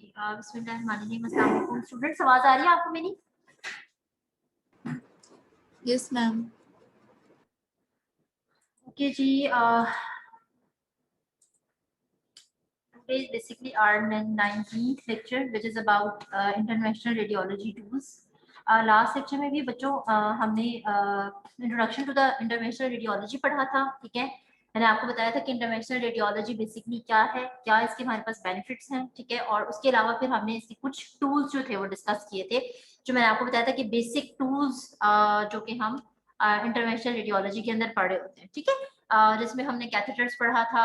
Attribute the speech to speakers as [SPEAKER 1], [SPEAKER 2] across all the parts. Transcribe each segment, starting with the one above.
[SPEAKER 1] बिस्मिल्लाहिर्रहमानिर्रहीम। अस्सलाम वालेकुम स्टूडेंट्स, आवाज आ रही है आपको मेरी?
[SPEAKER 2] Yes ma'am.
[SPEAKER 1] ओके जी। today is basically our 19th lecture which is about international radiology tools. Last lecture में भी बच्चों हमने introduction to the international radiology पढ़ा था। ठीक है, मैंने आपको बताया था कि इंटरनेशनल रेडियोलॉजी बेसिकली क्या है, क्या इसके हमारे पास बेनिफिट्स हैं। ठीक है, और उसके अलावा फिर हमने इसके कुछ टूल्स जो थे वो डिस्कस किए थे, जो मैंने आपको बताया था कि बेसिक टूल्स जो कि हम इंटरनेशनल रेडियोलॉजी के अंदर पढ़े होते हैं। ठीक है, जिसमें हमने कैथेटर्स पढ़ा था,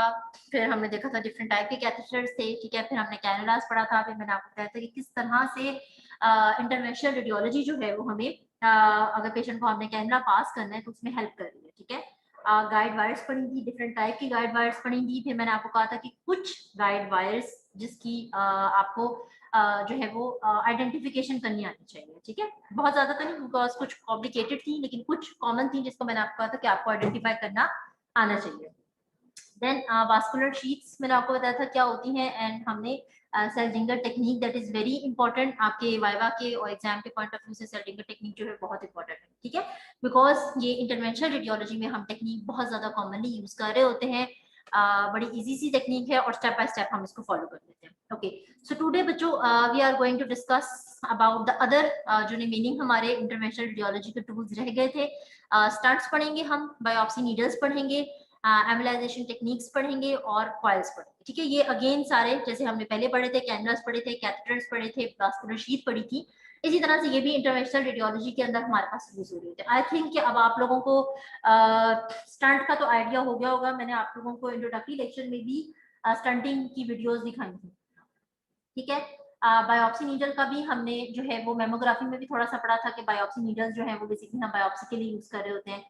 [SPEAKER 1] फिर हमने देखा था डिफरेंट टाइप के कैथेटर्स थे। ठीक है, फिर हमने कैनुलास पढ़ा था, फिर मैंने आपको बताया था कि किस तरह से इंटरनेशनल रेडियोलॉजी जो है वो हमें अगर पेशेंट को हमने कैनुला पास करना है तो उसमें हेल्प कर रही है। ठीक है, गाइड वायर्स पढ़ी थी, डिफरेंट टाइप की गाइड वायर्स पढ़ी थी। फिर मैंने आपको कहा था कि कुछ गाइड वायर्स जिसकी आपको जो है वो आइडेंटिफिकेशन करनी आनी चाहिए। ठीक है, बहुत ज्यादा तो नहीं बिकॉज कुछ कॉम्प्लिकेटेड थी, लेकिन कुछ कॉमन थी जिसको मैंने आपको कहा था कि आपको आइडेंटिफाई करना आना चाहिए। देन वास्कुलर शीट्स मैंने आपको बताया था क्या होती हैं, एंड हमने Seldinger technique that is very important आपके वाइवा के और एग्जाम के पॉइंट ऑफ व्यू से। सेल्डिंगर टेक्निक जो है बहुत इंपॉर्टेंट है। ठीक है, बिकॉज ये इंटरवेंशनल रेडियोलॉजी में हम टेक्निक बहुत ज्यादा कॉमनली यूज कर रहे होते हैं। बड़ी इजी सी टेक्निक है और स्टेप बाय स्टेप हम इसको फॉलो कर लेते हैं। ओके, सो टुडे बच्चों we are going to discuss about the other जो रिमेनिंग हमारे इंटरवेंशनल रेडियोलॉजी के टूल्स रह गए थे। स्टार्ट्स पढ़ेंगे हम, बायोप्सी नीडल्स पढ़ेंगे, एम्बुलाइजेशन टेक्निक्स पढ़ेंगे और कॉइल्स पढ़ेंगे। ठीक है, ये अगेन सारे जैसे हमने पहले पढ़े थे, कैनुलास पढ़े थे, कैथेटर्स पढ़े थे, वास्कुलर शीट पढ़ी थी, इसी तरह से ये भी इंटरनेशनल रेडियोलॉजी के अंदर हमारे पास यूज हो रही है। आई थिंक कि अब आप लोगों को स्टंट का तो आइडिया हो गया होगा। मैंने आप लोगों को इंट्रोडक्टरी लेक्चर में भी स्टंटिंग की वीडियोस दिखाई थी। ठीक है, बायोप्सी नीडल का भी हमने जो है वो मेमोग्राफी में भी थोड़ा सा पढ़ा था कि बायोप्सी नीडल जो है वो बेसिकली हम बायोप्सी के लिए यूज कर रहे होते हैं।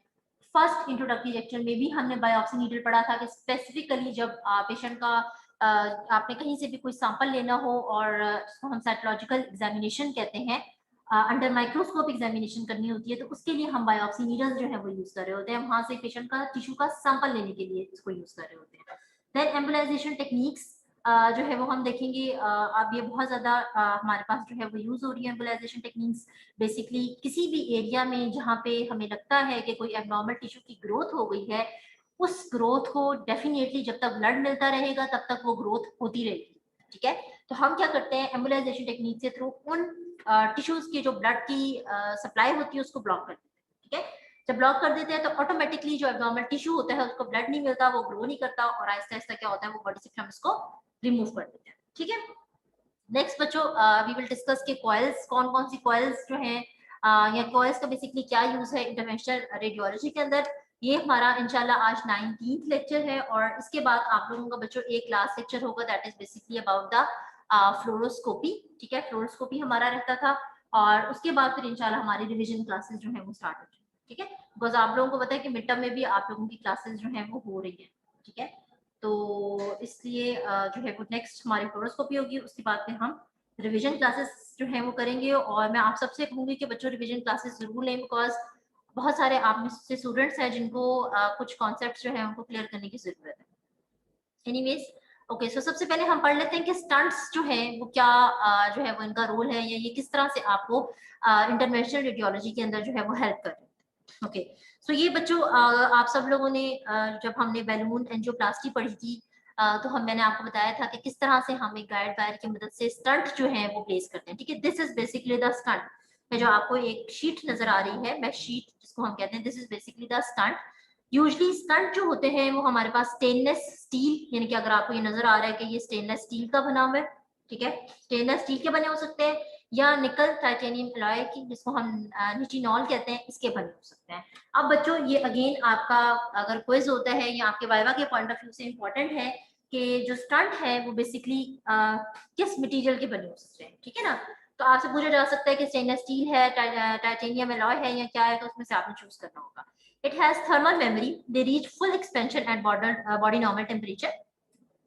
[SPEAKER 1] फर्स्ट इंट्रोडक्टरी लेक्चर में भी हमने बायोप्सी नीडल पढ़ा था कि स्पेसिफिकली जब पेशेंट का आपने कहीं से भी कोई सैंपल लेना हो और उसको हम साइटोलॉजिकल एग्जामिनेशन कहते हैं, अंडर माइक्रोस्कोप एग्जामिनेशन करनी होती है, तो उसके लिए हम बायोप्सी नीडल जो है वो यूज कर रहे होते हैं। वहां से पेशेंट का टिश्यू का सैंपल लेने के लिए इसको यूज कर रहे होते हैं। देन एम्बुलाइजेशन टेक्निक्स जो है वो हम देखेंगे। अब ये बहुत ज्यादा हमारे पास जो है वो यूज हो रही है एम्बुलाइजेशन टेक्निक्स। बेसिकली किसी भी एरिया में जहाँ पे हमें लगता है कि कोई एबनॉर्मल टिश्यू की ग्रोथ हो गई है, उस ग्रोथ को डेफिनेटली जब तक ब्लड मिलता रहेगा तब तक वो ग्रोथ होती रहेगी। ठीक है, तो हम क्या करते हैं एम्बुलाइजेशन टेक्निक से थ्रू उन टिश्यूज की जो ब्लड की सप्लाई होती है उसको ब्लॉक कर देते हैं। ठीक है, जब ब्लॉक कर देते हैं तो ऑटोमेटिकली जो एबनॉर्मल टिश्यू होता है उसको ब्लड नहीं मिलता, वो ग्रो नहीं करता, और आहिस्ता आहिस्ता क्या होता है वो बॉडी से हम इसको रिमूव कर देते हैं। ठीक है, नेक्स्ट बच्चों वी विल डिस्कस के कॉइल्स, कौन कौन सी कॉइल्स जो हैं या कॉइल्स का बेसिकली क्या यूज है इंटरनेशनल रेडियोलॉजी के अंदर। ये हमारा इंशाल्लाह आज 19th लेक्चर है, और इसके बाद आप लोगों का बच्चों एक लास्ट लेक्चर होगा that is basically about the fluoroscopy. ठीक है, फ्लोरोस्कोपी हमारा रहता था, और उसके बाद फिर इंशाल्लाह हमारी रिवीजन क्लासेस जो है वो स्टार्ट हो जाएंगी। ठीक है, बिकॉज आप लोगों को पता है कि मिड टर्म में भी आप लोगों की क्लासेस जो है वो हो रही है। ठीक है, तो इसलिए जो है वो नेक्स्ट हमारी फ्लोरोस्कोपी होगी, उसके बाद फिर हम रिवीजन क्लासेस जो है वो करेंगे। और मैं आप सबसे कहूंगी कि बच्चों रिवीजन क्लासेस जरूर लें, बिकॉज बहुत सारे आप में से स्टूडेंट्स हैं जिनको कुछ कॉन्सेप्ट्स जो है उनको क्लियर करने की जरूरत है। एनीवेज, ओके, सो सबसे पहले हम पढ़ लेते हैं कि स्टंट्स जो है वो क्या जो है वो इनका रोल है, या ये किस तरह से आपको इंटरनेशनल रेडियोलॉजी के अंदर जो है वो हेल्प कर रहे हैं। ओके, सो ये बच्चों आप सब लोगों ने जब हमने बैलून एंजियोप्लास्टी पढ़ी थी तो मैंने आपको बताया था कि किस तरह से हम एक गाइड वायर की मदद से स्टंट जो है वो प्लेस करते हैं। ठीक है, this is basically the stunt है। जो आपको एक शीट नजर आ रही है, मैश शीट जिसको हम कहते हैं, this is basically the stunt. Usually stunt जो होते हैं वो हमारे पास स्टेनलेस स्टील, यानी कि अगर आपको ये नजर आ रहा है कि ये स्टेनलेस स्टील का बना हुआ है, ठीक है, स्टेनलेस स्टील के बने हो सकते हैं, या निकल टाइटेनियम एलॉय की जिसको हम निटिनॉल कहते हैं, इसके बने हो सकते हैं। अब बच्चों ये अगेन आपका अगर क्विज होता है या आपके वाइवा के पॉइंट ऑफ व्यू से इंपॉर्टेंट है कि जो स्टंट है वो बेसिकली किस मटेरियल के बने हो सकते हैं। ठीक है ना, तो आपसे पूछा जा सकता है कि स्टेनलेस स्टील है, टाइटेनियम एलॉय है, या क्या है, तो उसमें से आपने चूज करना होगा। It has thermal memory. They reach full expansion at body normal temperature.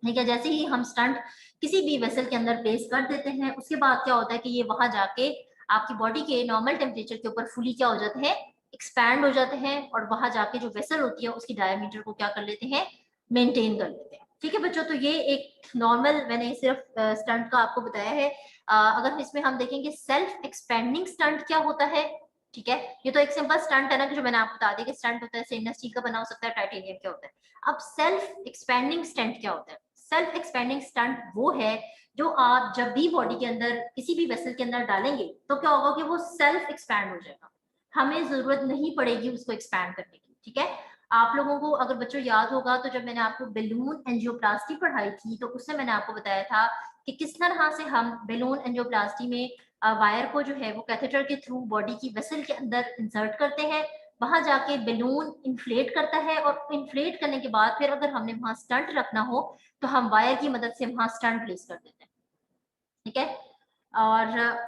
[SPEAKER 1] ठीक है, जैसे ही हम स्टंट किसी भी वेसल के अंदर प्लेस कर देते हैं उसके बाद क्या होता है कि ये वहां जाके आपकी बॉडी के नॉर्मल टेम्परेचर के ऊपर फुली क्या हो जाते हैं, एक्सपैंड हो जाते हैं, और वहां जाके जो वेसल होती है उसकी डायमीटर को क्या कर लेते हैं, मेंटेन कर लेते हैं। ठीक है बच्चों, तो ये एक नॉर्मल मैंने सिर्फ स्टंट का आपको बताया है। अगर इसमें हम देखेंगे सेल्फ एक्सपेंडिंग स्टंट क्या होता है, ठीक है, ये तो एक सिंपल स्टंट है ना, कि जो मैंने आपको बता दिया कि स्टंट होता है स्टेनलेस स्टील का बना हो सकता है, टाइटेनियम क्या होता है। अब सेल्फ एक्सपेंडिंग स्टंट क्या होता है? सेल्फ एक्सपेंडिंग स्टंट वो है जो आप जब भी बॉडी के अंदर किसी भी वेसल के अंदर डालेंगे तो क्या होगा कि वो सेल्फ एक्सपैंड हो जाएगा, हमें जरूरत नहीं पड़ेगी उसको एक्सपैंड करने की। ठीक है, आप लोगों को अगर बच्चों याद होगा तो जब मैंने आपको बेलून एंजियोप्लास्टी पढ़ाई थी तो उससे मैंने आपको बताया था कि किस तरह से हम बेलून एंजियोप्लास्टी में वायर को जो है वो कैथेटर के थ्रू बॉडी की वेसल के अंदर इंसर्ट करते हैं, वहां जाके बेलून इन्फ्लेट करता है और इन्फ्लेट करने के बाद फिर अगर हमने वहां स्टंट रखना हो तो हम वायर की मदद से वहां स्टंट प्लेस कर देते हैं। ठीक है, और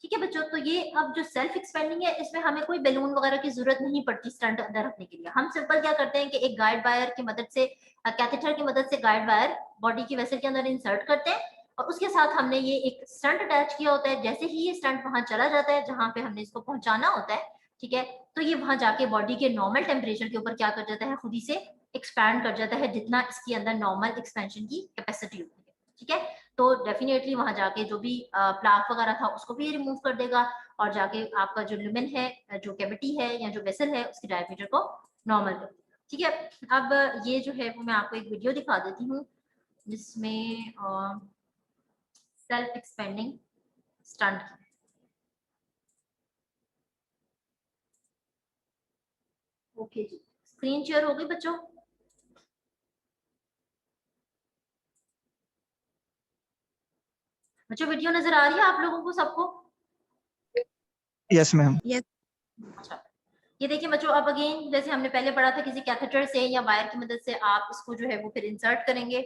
[SPEAKER 1] ठीक है बच्चों, तो ये अब जो सेल्फ एक्सपेंडिंग है इसमें हमें कोई बैलून वगैरह की जरूरत नहीं पड़ती स्टंट अंदर रखने के लिए। हम सिंपल क्या करते हैं कि एक गाइड वायर की मदद से, कैथेटर की मदद से गाइड वायर बॉडी की वेसल के अंदर इंसर्ट करते हैं और उसके साथ हमने ये एक स्टंट अटैच किया होता है। जैसे ही ये स्टंट वहां चला जाता है जहां पे हमने इसको पहुंचाना होता है, ठीक है, तो ये वहां जाके बॉडी के नॉर्मल टेम्परेचर के ऊपर क्या कर जाता है, खुद ही से एक्सपैंड कर जाता है जितना इसके अंदर नॉर्मल एक्सपेंशन की कैपेसिटी होती है। ठीक है, तो डेफिनेटली वहां जाके जो भी प्लाक वगैरह था उसको भी रिमूव कर देगा और जाके आपका जो लुमेन है, जो कैविटी है या जो वेसल है उसके डायमीटर को नॉर्मल कर देगा। ठीक है, अब ये जो है वो मैं आपको एक वीडियो दिखा देती हूँ जिसमें सेल्फ एक्सपेंडिंग स्टंट। ओके जी, स्क्रीन शेयर हो गई बच्चों? बच्चों वीडियो नजर आ रही है आप लोगों को सबको?
[SPEAKER 2] Yes ma'am.
[SPEAKER 3] यस
[SPEAKER 1] अच्छा, ये देखिए बच्चों, अब अगेन जैसे हमने पहले पढ़ा था किसी कैथेटर से या वायर की मदद से आप इसको जो है वो फिर इंसर्ट करेंगे।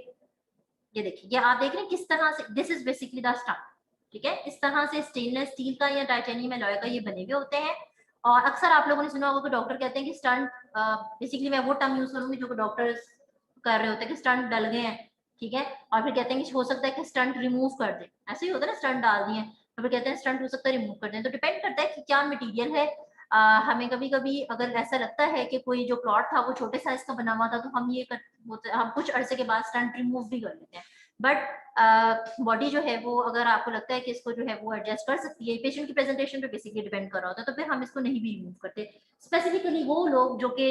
[SPEAKER 1] ये देखिए, ये आप देख रहे हैं किस तरह से, this is basically the stent. ठीक है, इस तरह से स्टेनलेस स्टील का या टाइटेनियम एलॉय का ये बने हुए होते हैं। और अक्सर आप लोगों ने सुना होगा कि डॉक्टर कहते हैं कि स्टंट, बेसिकली मैं वो टर्म यूज करूंगी जो डॉक्टर्स कर रहे होते हैं कि स्टंट डल गए हैं। ठीक है, और फिर कहते हैं कि हो सकता है कि स्टंट रिमूव कर दें, ऐसे ही होता है ना, स्टंट डाल दिए तो फिर कहते हैं स्टंट हो सकता है रिमूव कर दें। तो डिपेंड करता है कि क्या मटेरियल है। हमें कभी कभी अगर ऐसा लगता है कि कोई जो प्लॉट था वो छोटे साइज का बना हुआ था तो हम हम कुछ अरसे के बाद स्टंट रिमूव भी कर लेते हैं। बट बॉडी जो है वो अगर आपको लगता है कि इसको जो है वो एडजस्ट कर सकती है, पेशेंट की प्रेजेंटेशन पे बेसिकली डिपेंड कर रहा होता है, तो फिर हम इसको नहीं भी रिमूव करते। स्पेसिफिकली वो लोग जो कि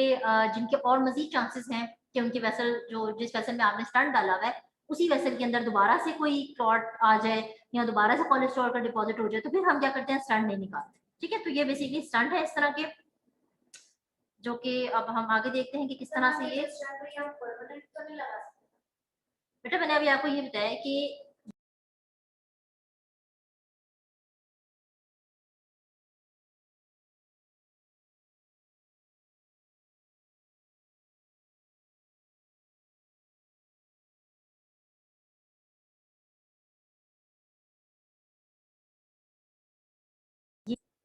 [SPEAKER 1] जिनके और मजीद चांसेस हैं कि उनकी वेसल, जो जिस वेसल में आपने स्टंट डाला हुआ है उसी वेसल के अंदर दोबारा से कोई क्लॉट आ जाए या दोबारा से कोलेस्ट्रॉल का डिपॉजिट हो जाए, तो फिर हम क्या करते हैं, स्टंट नहीं निकालते। ठीक है, तो ये बेसिकली स्टंट है इस तरह के, जो कि अब हम आगे देखते हैं कि किस तरह से ये, बेटा मैंने अभी आपको ये बताया कि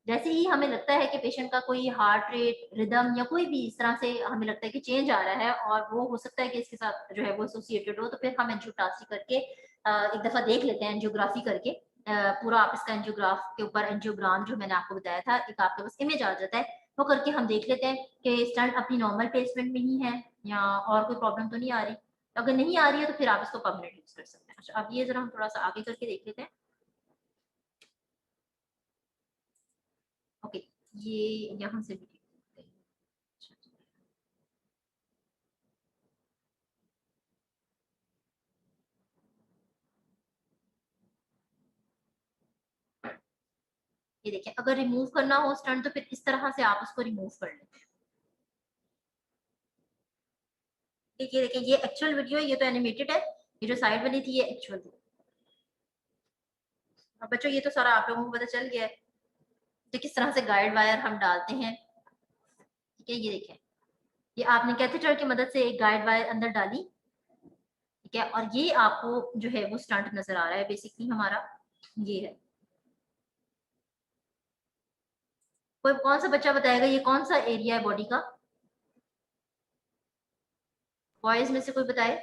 [SPEAKER 1] जैसे ही हमें लगता है कि पेशेंट का कोई हार्ट रेट, रिदम या कोई भी इस तरह से हमें लगता है कि चेंज आ रहा है और वो हो सकता है कि इसके साथ जो है वो एसोसिएटेड हो, तो फिर हम एंजियोप्लास्टी करके एक दफा देख लेते हैं एंजियोग्राफी करके। पूरा आप इसका एंजियोग्राफ के ऊपर एंजियोग्राम जो मैंने आपको बताया था, एक आपके पास इमेज आ जाता है, वो करके हम देख लेते हैं कि स्टंट अपनी नॉर्मल प्लेसमेंट में ही है या और कोई प्रॉब्लम तो नहीं आ रही। अगर नहीं आ रही है तो फिर आप इसको परमानेंट यूज कर सकते हैं। अच्छा, अब ये जरा हम थोड़ा सा आगे करके देख लेते हैं। ओके, ये यहाँ से भी देख लेते हैं। अच्छा, ये देखिए, अगर रिमूव करना हो स्टंट तो फिर इस तरह से आप उसको रिमूव कर लेते हैं। ये देखिए, ये एक्चुअल वीडियो है, ये तो एनिमेटेड है, ये जो साइड बनी थी ये एक्चुअल थी। अब बच्चों ये तो सारा आप लोगों को पता चल गया है कि किस तरह से गाइड वायर हम डालते हैं। ठीक है, ये देखिए, ये आपने कैथेटर की मदद से एक गाइड वायर अंदर डाली। ठीक है, और ये आपको जो है वो स्टंट नजर आ रहा है बेसिकली हमारा, ये है। कोई कौन सा बच्चा बताएगा ये कौन सा एरिया है बॉडी का? बॉयज में से कोई बताए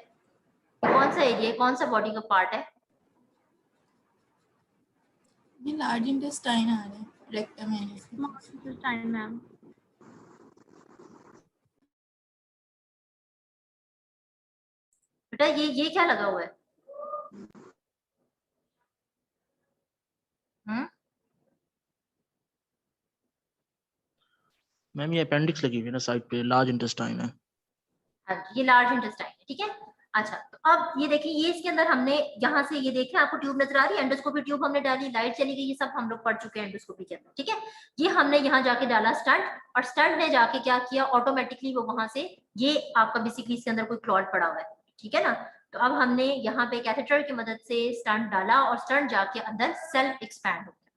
[SPEAKER 1] कौन सा एरिया है, कौन सा बॉडी का पार्ट है?
[SPEAKER 2] ये लार्ज इंटेस्टाइन आ रहा है, रेक्टम है
[SPEAKER 3] इंटेस्टाइन मैम।
[SPEAKER 1] बेटा ये क्या लगा हुआ है?
[SPEAKER 4] मैम ये अपेंडिक्स लगी हुई है ना साइड पे, लार्ज इंटेस्टाइन है।
[SPEAKER 1] हाँ ये लार्ज इंटेस्टाइन है, ठीक है। अच्छा तो अब ये देखिए, ये इसके अंदर हमने यहाँ से ये देखें, आपको ट्यूब नजर आ रही है, एंडोस्कोपी ट्यूब हमने डाली, लाइट चली गई, ये सब हम लोग पढ़ चुके हैं एंडोस्कोपी के अंदर, ठीक है। ये हमने यहाँ जाके डाला स्टंट, और स्टंट ने जाके क्या किया, ऑटोमेटिकली वो वहां से, ये आपका बेसिकली इसके अंदर कोई क्लॉट पड़ा हुआ है, ठीक है ना। तो अब हमने यहाँ पे कैथेटर की मदद से स्टंट डाला, और स्टंट जाके अंदर सेल्फ एक्सपैंड हो गया,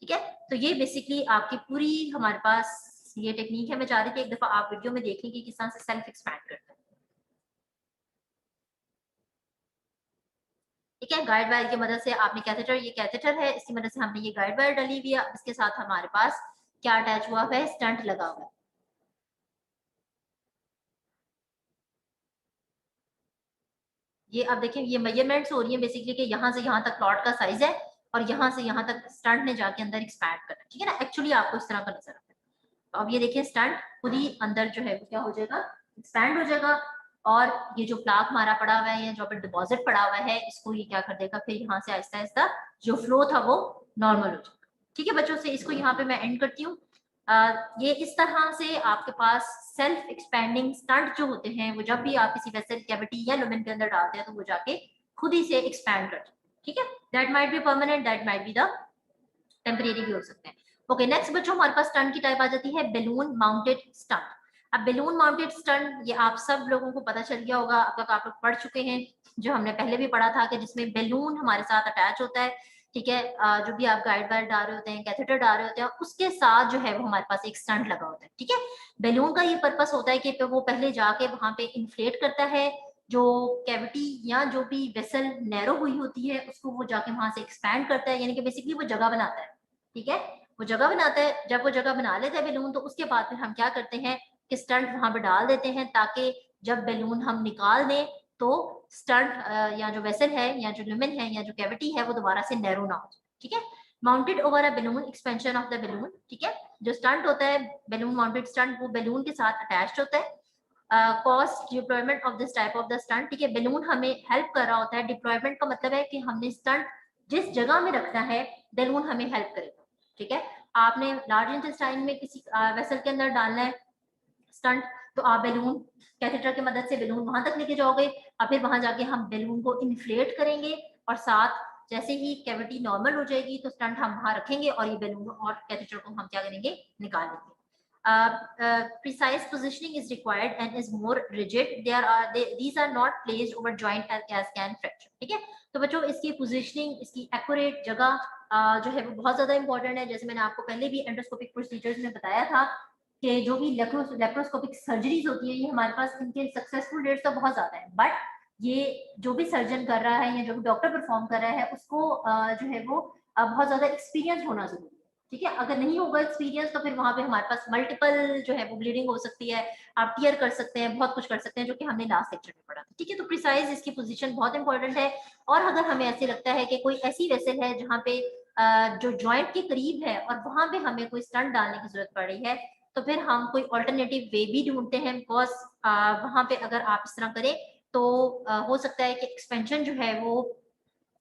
[SPEAKER 1] ठीक है। तो ये बेसिकली आपकी पूरी हमारे पास ये टेक्निक है। मैं चाह रही थी एक दफा आप वीडियो में देखें कि किस तरह से सेल्फ एक्सपैंड करते हैं, ठीक है। गाइड वायर की मदद से आपने कैथेटर, ये कैथेटर है, इसकी मदद से हमने ये गाइड वायर डाली हुई है, इसके साथ हमारे पास क्या अटैच हुआ है, स्टंट लगा हुआ है। ये अब देखिए ये मेजरमेंट्स हो रही है बेसिकली कि यहाँ से यहाँ तक प्लॉट का साइज है, और यहाँ से यहाँ तक स्टंट ने जाके अंदर एक्सपैंड करना, ठीक है ना। एक्चुअली आपको इस तरह का नजर आता है। तो अब ये देखिए स्टंट खुद ही अंदर जो है वो क्या हो जाएगा, एक्सपैंड हो जाएगा, और ये जो प्लाक हमारा पड़ा हुआ है या जो पे डिपॉजिट पड़ा हुआ है, इसको ये क्या कर देगा, फिर यहाँ से आहिस्ता आहिस्ता जो फ्लो था वो नॉर्मल हो जाएगा, ठीक है बच्चों। से इसको यहाँ पे मैं एंड करती हूँ। ये इस तरह से आपके पास सेल्फ एक्सपैंडिंग स्टंट जो होते हैं, वो जब भी आप किसी वेसल कैविटी या लुमेन के अंदर डालते हैं तो वो जाके खुद ही से एक्सपैंड करते हैं, ठीक है। That might be permanent, that might be the temporary भी हो सकते हैं। ओके नेक्स्ट बच्चों, हमारे पास स्टंट की टाइप आ जाती है बैलून माउंटेड स्टंट। अब बैलून माउंटेड स्टंट ये आप सब लोगों को पता चल गया होगा, अब तक आप लोग पढ़ चुके हैं, जो हमने पहले भी पढ़ा था कि जिसमें बैलून हमारे साथ अटैच होता है, ठीक है। जो भी आप गाइड वायर डाल रहे होते हैं, कैथेटर डाल रहे होते हैं, उसके साथ जो है वो हमारे पास एक स्टंट लगा होता है, ठीक है। बैलून का ये पर्पस होता है कि वो पहले जाके वहां पे इन्फ्लेट करता है, जो कैविटी या जो भी वेसल नैरो हुई होती है उसको वो जाके वहां से एक्सपैंड करता है, यानी कि बेसिकली वो जगह बनाता है, ठीक है। वो जगह बनाता है, जब वो जगह बना लेता है बैलून, तो उसके बाद फिर हम क्या करते हैं कि स्टंट वहां पे डाल देते हैं, ताकि जब बैलून हम निकाल दें तो स्टंट या जो वेसल है या जो लुमेन है या जो कैविटी है वो दोबारा से नैरो ना हो, ठीक है। Mounted over a balloon, expansion of the balloon, ठीक है। जो स्टंट होता है बैलून माउंटेड स्टंट, वो बैलून के साथ अटैच्ड होता है। Cost deployment of this type of the stent, ठीक है। बैलून हमें हेल्प कर रहा होता है, डिप्लॉयमेंट का मतलब है कि हमने स्टंट जिस जगह में रखना है बैलून हमें हेल्प करेगा, ठीक है। आपने लार्ज इंटेस्टाइन में किसी वेसल के अंदर डालना है स्टंट, तो आप बैलून कैथेटर की मदद से बैलून वहां तक लेके जाओगे, और फिर वहां जाके हम बैलून को इन्फ्लेट करेंगे, और साथ जैसे ही कैविटी नॉर्मल हो जाएगी तो स्टंट हम वहां रखेंगे, और ये बैलून और कैथेटर को हम क्या करेंगे, निकाल लेंगे। Precise positioning is required and is more rigid. These are not placed over joint as can fracture, ठीक है। तो बच्चों इसकी पोजीशनिंग, इसकी एक्यूरेट जगह जो है वो बहुत ज्यादा इंपॉर्टेंट है। जैसे मैंने आपको पहले भी एंडोस्कोपिक प्रोसीजर्स में बताया था कि जो भी लेप्रोस्कोपिक सर्जरीज होती है, ये हमारे पास इनके सक्सेसफुल रेट्स तो बहुत ज्यादा है, बट ये जो भी सर्जन कर रहा है या जो भी डॉक्टर परफॉर्म कर रहा है उसको जो है वो बहुत ज्यादा एक्सपीरियंस होना जरूरी है, ठीक है। अगर नहीं होगा एक्सपीरियंस तो फिर वहां पे हमारे पास मल्टीपल जो है वो ब्लीडिंग हो सकती है, आप टीयर कर सकते हैं, बहुत कुछ कर सकते हैं, जो कि हमने लास्ट लेक्चर में पढ़ा था, ठीक है। तो प्रिसाइज इसकी पोजीशन बहुत इंपॉर्टेंट है। और अगर हमें ऐसे लगता है कि कोई ऐसी वेसल है जहाँ पे जो जॉइंट के करीब है और वहां पे हमें कोई स्टंट डालने की जरूरत पड़ रही है, तो फिर हम कोई ऑल्टरनेटिव वे भी ढूंढते हैं, बिकॉज वहां पे अगर आप इस तरह करें तो हो सकता है कि एक्सपेंशन जो है वो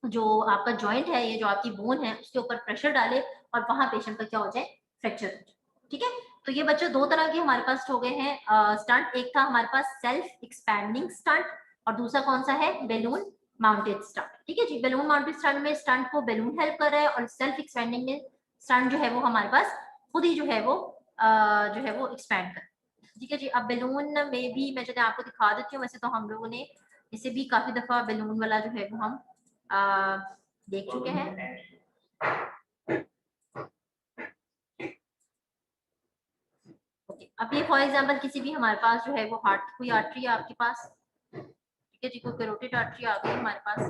[SPEAKER 1] जो आपका जॉइंट है, ये जो आपकी बोन है उसके ऊपर प्रेशर डाले और वहां पेशेंट का क्या हो जाए, फ्रैक्चर हो जाए, ठीक है। तो ये बच्चों दो तरह के हमारे पास हो गए हैं स्टंट। एक था हमारे पास सेल्फ एक्सपैंडिंग स्टंट, और दूसरा कौन सा है, बैलून माउंटेड स्टंट, ठीक है जी। बैलून माउंटेड स्टंट में स्टंट को बैलून हेल्प कर रहा है, और सेल्फ एक्सपैंडिंग में स्टंट जो है वो हमारे पास खुद ही जो है वो एक्सपैंड कर, ठीक है जी। अब बैलून में भी मैं चलिए आपको दिखा देती हूँ, वैसे तो हम लोगों ने इसे भी काफी दफा बैलून वाला जो है वो हम देख चुके हैं। अब ये फॉर एग्जांपल किसी भी हमारे पास जो है वो हार्ट कोई आर्टरी है आपके पास, ठीक है जी, कोई कैरोटिड आर्टरी आ गई हमारे पास,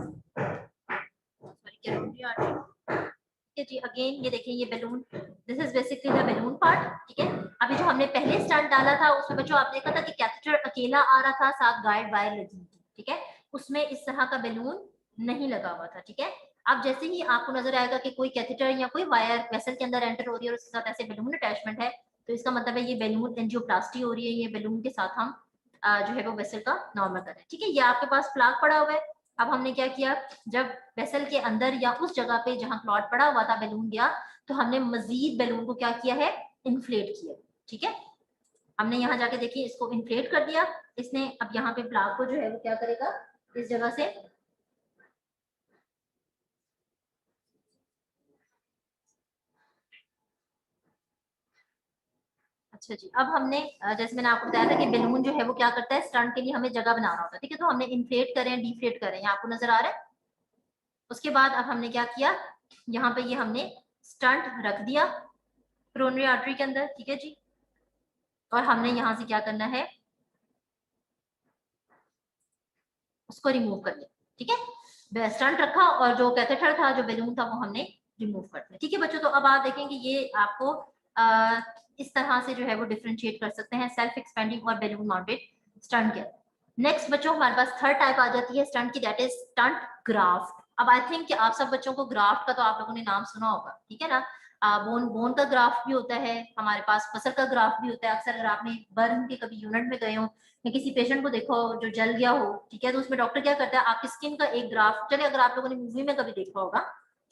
[SPEAKER 1] सॉरी कैरोटिड आर्टरी, ठीक है जी। अगेन ये देखें ये balloon, this is basically the balloon part, ठीक है। अभी जो हमने पहले स्टंट डाला था उसमें बच्चों आप देखा था कि कैथेटर अकेला आ रहा था, साथ गाइड वायर लगी थी, ठीक है। उसमें इस तरह का बैलून नहीं लगा हुआ था, ठीक है। अब जैसे ही आपको नजर आएगा कि कोई कैथेटर या कोई वायर वेसल के अंदर एंटर हो रही है और उसके साथ ऐसे बैलून अटैचमेंट है, तो इसका मतलब है ये बैलून एंजियोप्लास्टी हो रही है, ये बैलून के साथ हम जो है वो वेसल का नॉर्मल कर रहे हैं। ठीक है, ये आपके पास प्लाक पड़ा हुआ है। अब हमने क्या किया, जब वेसल के अंदर या उस जगह पे जहां क्लॉट पड़ा हुआ था बैलून गया, तो हमने मजीद बैलून को क्या किया है, इन्फ्लेट किया। ठीक है, हमने यहाँ जाके देखिए इसको इन्फ्लेट कर दिया इसने। अब यहाँ पे प्लाक को जो है वो क्या करेगा, इस जगह से अच्छा जी। अब हमने जैसे मैंने आपको बताया था कि बैलून जो है वो क्या करता है, स्टंट के लिए हमें जगह बनाना होता है। ठीक है, तो हमने इन्फ्लेट करें डिफ्लेट करें, यहाँ आपको नजर आ रहा है। उसके बाद अब हमने क्या किया, यहाँ पे ये हमने स्टंट रख दिया कोरोनरी आर्टरी के अंदर। ठीक है जी, और हमने यहाँ से क्या करना है, उसको रिमूव कर लिया। ठीक है, स्टंट रखा और जो कैथेटर था, जो बैलून था, वो हमने रिमूव कर दिया। ठीक है बच्चों, तो अब आप देखेंगे ये आपको इस तरह से जो है वो डिफरेंशिएट कर सकते हैं सेल्फ एक्सपेंडिंग और बैलून माउंटेड स्टंट के। नेक्स्ट बच्चों हमारे पास थर्ड टाइप आ जाती है स्टंट की, दैट इज स्टंट ग्राफ्ट। अब आई थिंक कि आप सब बच्चों को ग्राफ्ट का तो आप लोगों ने नाम सुना होगा। ठीक है ना, बोन का ग्राफ्ट भी होता है हमारे पास, मसल का ग्राफ्ट भी होता है। अक्सर अगर आपने बर्न के कभी यूनिट में गए हो या किसी पेशेंट को देखो जो जल गया हो, ठीक है, तो उसमें डॉक्टर क्या करता है, आपकी स्किन का एक ग्राफ्ट, चले अगर आप लोगों ने मूवी में कभी देखा होगा,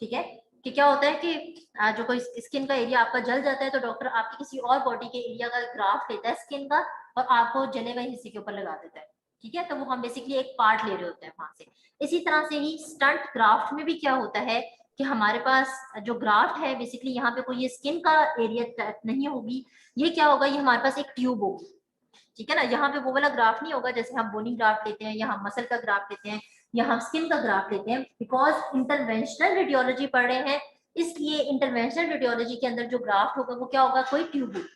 [SPEAKER 1] ठीक है, कि क्या होता है कि जो कोई स्किन का एरिया आपका जल जाता है, तो डॉक्टर आपकी किसी और बॉडी के एरिया का ग्राफ्ट लेता है स्किन का और आपको जले हुए हिस्से के ऊपर लगा देता है। ठीक है, तो वो हम बेसिकली एक पार्ट ले रहे होते हैं वहां से। इसी तरह से ही स्टंट ग्राफ्ट में भी क्या होता है कि हमारे पास जो ग्राफ्ट है बेसिकली यहाँ पे कोई ये स्किन का एरिया नहीं होगी, ये क्या होगा, ये हमारे पास एक ट्यूब होगी। ठीक है ना, यहाँ पे वो वाला ग्राफ नहीं होगा जैसे हम बोनी ग्राफ लेते हैं या हम मसल का ग्राफ लेते हैं या हम स्किन का ग्राफ लेते हैं। बिकॉज इंटरवेंशनल रेडियोलॉजी पढ़ रहे हैं, इसलिए इंटरवेंशनल रेडियोलॉजी के अंदर जो ग्राफ होगा वो क्या होगा, कोई ट्यूब होगी।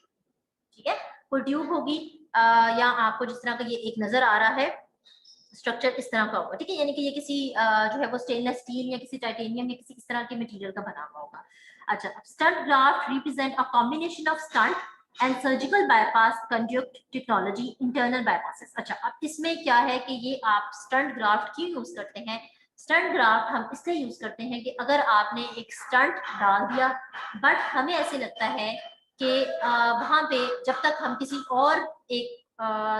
[SPEAKER 1] ठीक है, कोई ट्यूब होगी या आपको जिस तरह का ये एक नजर आ रहा है स्ट्रक्चर इस तरह का होगा। ठीक है, यानी कि ये किसी जो है वो स्टेनलेस स्टील या किसी टाइटेनियम या किसी इस तरह के मटेरियल का बना हुआ होगा। अच्छा, stent graft represent a combination of stent and surgical bypass conduct technology internal bypasses. अच्छा, अब इसमें क्या है कि ये आप स्टंट ग्राफ्ट क्यों यूज करते हैं, स्टंट ग्राफ्ट हम इसलिए यूज करते हैं कि अगर आपने एक स्टंट डाल दिया बट हमें ऐसे लगता है कि वहां पे जब तक हम किसी और एक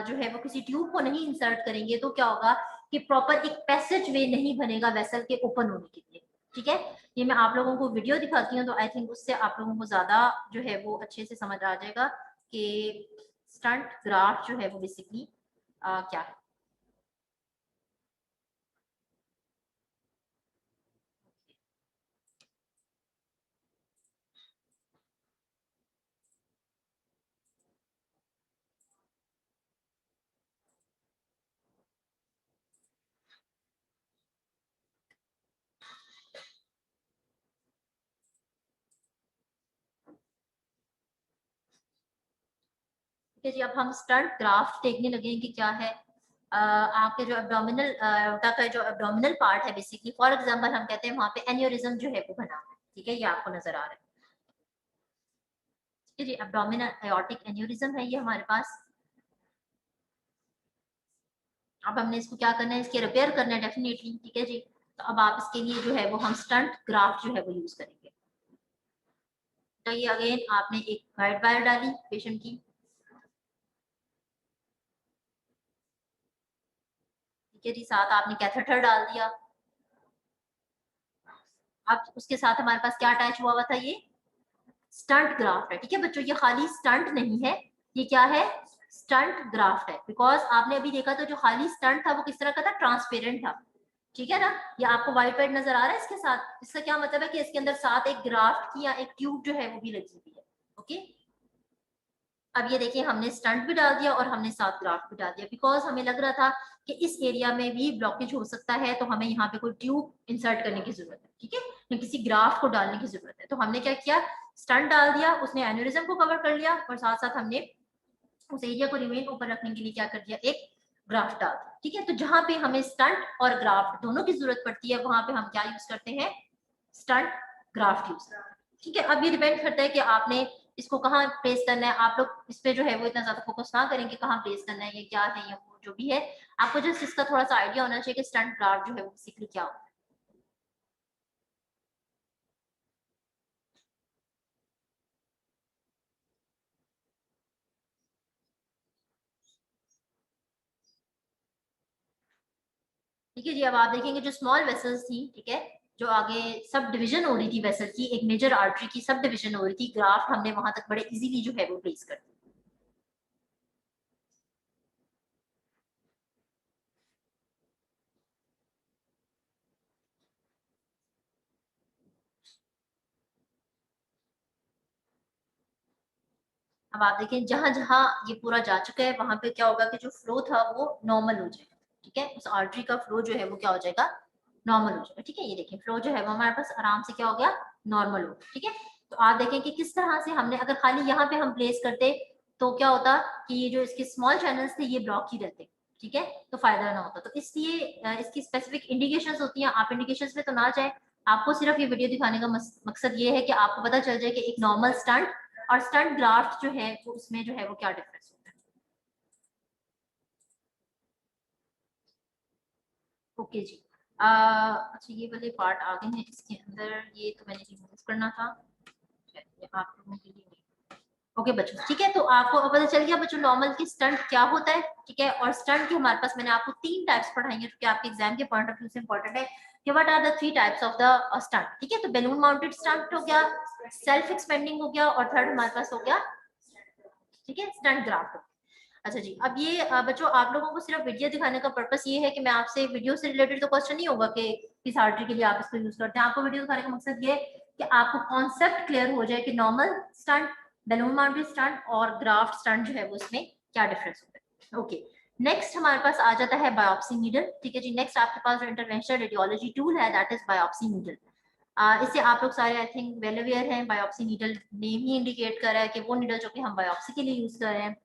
[SPEAKER 1] जो है वो किसी ट्यूब को नहीं इंसर्ट करेंगे, तो क्या होगा कि प्रॉपर एक पैसेज वे नहीं बनेगा वेसल के ओपन होने के लिए। ठीक है, ये मैं आप लोगों को वीडियो दिखाती हूँ, तो आई थिंक उससे आप लोगों को ज्यादा जो है वो अच्छे से समझ आ जाएगा कि स्टंट ग्राफ्ट जो है वो बेसिकली क्या है। ठीक है जी, अब हम स्टंट ग्राफ्ट देखने लगे कि क्या है। आपके जो एब्डोमिनल का जो एब्डोमिनल पार्ट है बेसिकली, फॉर एग्जांपल हम कहते हैं वहां पे एन्यूरिज्म जो है वो बना है। ठीक है, ये आपको नजर आ रहा है। ठीक है जी, एब्डोमिनल एओर्टिक एन्यूरिज्म है ये हमारे पास। अब हमने इसको क्या करना है, इसके रिपेयर करना है डेफिनेटली। ठीक है जी, तो अब आप इसके लिए जो है वो हम स्टंट ग्राफ्ट जो है वो यूज करेंगे। तो ये अगेन आपने एक गाइड वायर डाली पेशेंट की। ठीक है जी, साथ आपने कैथेटर डाल दिया। अब उसके साथ हमारे पास क्या अटैच हुआ हुआ था, ये स्टंट ग्राफ्ट है। ठीक है बच्चों, ये खाली स्टंट नहीं है, ये क्या है, स्टंट ग्राफ्ट है। बिकॉज आपने अभी देखा था जो खाली स्टंट था वो किस तरह का था, ट्रांसपेरेंट था। ठीक है ना, ये आपको व्हाइट व्हाइट नजर आ रहा है इसके साथ, इसका क्या मतलब है कि इसके अंदर साथ एक ग्राफ्ट की या एक ट्यूब जो है वो भी लगी हुई है। ओके, अब ये देखिए हमने स्टंट भी डाल दिया और हमने साथ ग्राफ्ट भी डाल दिया, बिकॉज हमें लग रहा था कि इस एरिया में भी ब्लॉकेज हो सकता है, तो हमें यहाँ पे कोई ट्यूब इंसर्ट करने की जरूरत है। ठीक है, या किसी ग्राफ्ट को डालने की जरूरत है, तो हमने क्या किया, स्टंट डाल दिया, उसने एन्यूरिज्म को कवर कर लिया और साथ साथ हमने उस एरिया को रिमेन ओपन रखने के लिए क्या कर दिया, एक ग्राफ्ट डाल दिया। ठीक है, तो जहां पे हमें स्टंट और ग्राफ्ट दोनों की जरूरत पड़ती है वहां पे हम क्या यूज करते हैं, स्टंट ग्राफ्ट यूज करते हैं। ठीक है, अब ये डिपेंड करता है कि आपने इसको कहाँ प्लेस करना है। आप लोग इस पे जो है वो इतना ज्यादा फोकस ना करें कि कहाँ प्लेस करना है, ये क्या है, या वो जो भी है, आपको जस्ट इसका थोड़ा सा आइडिया होना चाहिए कि स्टंट ग्राफ्ट जो है वो बेसिकली क्या होता है। ठीक है जी। अब आप देखेंगे जो स्मॉल वेसल्स थी, ठीक है, जो आगे सब डिवीजन हो रही थी वेसल की, एक मेजर आर्टरी की सब डिवीजन हो रही थी, ग्राफ्ट हमने वहां तक बड़े इजीली जो है वो प्लेस कर दिया। अब आप देखें जहां जहां ये पूरा जा चुका है वहां पे क्या होगा कि जो फ्लो था वो नॉर्मल हो जाएगा। ठीक है, उस आर्टरी का फ्लो जो है वो क्या हो जाएगा, नॉर्मल हो जाएगा। ठीक है, ये देखिए फ्लो जो है वो हमारे पास आराम से क्या हो गया, नॉर्मल हो गया। ठीक है, तो आप देखें कि किस तरह से हमने अगर खाली यहाँ पे हम प्लेस करते तो क्या होता कि ये जो इसके स्मॉल चैनल्स थे ये ब्लॉक ही रहते। ठीक है, तो फायदा ना होता। तो इसलिए इसकी स्पेसिफिक इंडिकेशंस होती हैं, आप इंडिकेशंस में तो ना जाए, आपको सिर्फ ये वीडियो दिखाने का मकसद ये है कि आपको पता चल जाए कि एक नॉर्मल स्टंट और स्टंट ग्राफ्ट जो है वो उसमें जो है वो क्या डिफरेंस होता है। ओके जी। अच्छा ये वाले पार्ट आ गए हैं इसके अंदर, ये तो मैंने रिमूव करना था, ये आप लोगों के लिए नहीं। ओके बच्चों, ठीक है, तो आपको अब पता चल गया बच्चों नॉर्मल की स्टंट क्या होता है। ठीक है, और स्टंट की हमारे पास मैंने आपको 3 टाइप्स पढ़ाई हैं जो कि आपके एग्जाम के पॉइंट ऑफ व्यू से इंपॉर्टेंट है कि what are the 3 types of the stent. ठीक है, तो बैलून माउंटेड स्टंट हो गया, सेल्फ एक्सपेंडिंग हो गया, और थर्ड हमारे पास हो गया, ठीक है, स्टंट ग्राफ्ट। अच्छा जी, अब ये बच्चों आप लोगों को सिर्फ वीडियो दिखाने का पर्पस ये है कि मैं आपसे वीडियो से रिलेटेड तो क्वेश्चन नहीं होगा कि किस आर्टरी के लिए आप इसको यूज करते हैं। आपको वीडियो दिखाने का मकसद ये है कि आपको कॉन्सेप्ट क्लियर हो जाए कि normal stunt, balloon mounted stunt और ग्राफ्ट स्टंट जो है वो इसमें क्या डिफरेंस होता है। ओके, नेक्स्ट हमारे पास आ जाता है बायोप्सी नीडल। ठीक है जी, नेक्स्ट आपके पास जो इंटरवेंशनल रेडियोलॉजी टूल है दैट इज बायोप्सी नीडल। इससे आप लोग सारे आई थिंक वेल अवेयर हैं। बायोप्सी नीडल नेम ही इंडिकेट कर रहा है कि वो नीडल जो कि हम बायोप्सी के लिए यूज कर रहे हैं।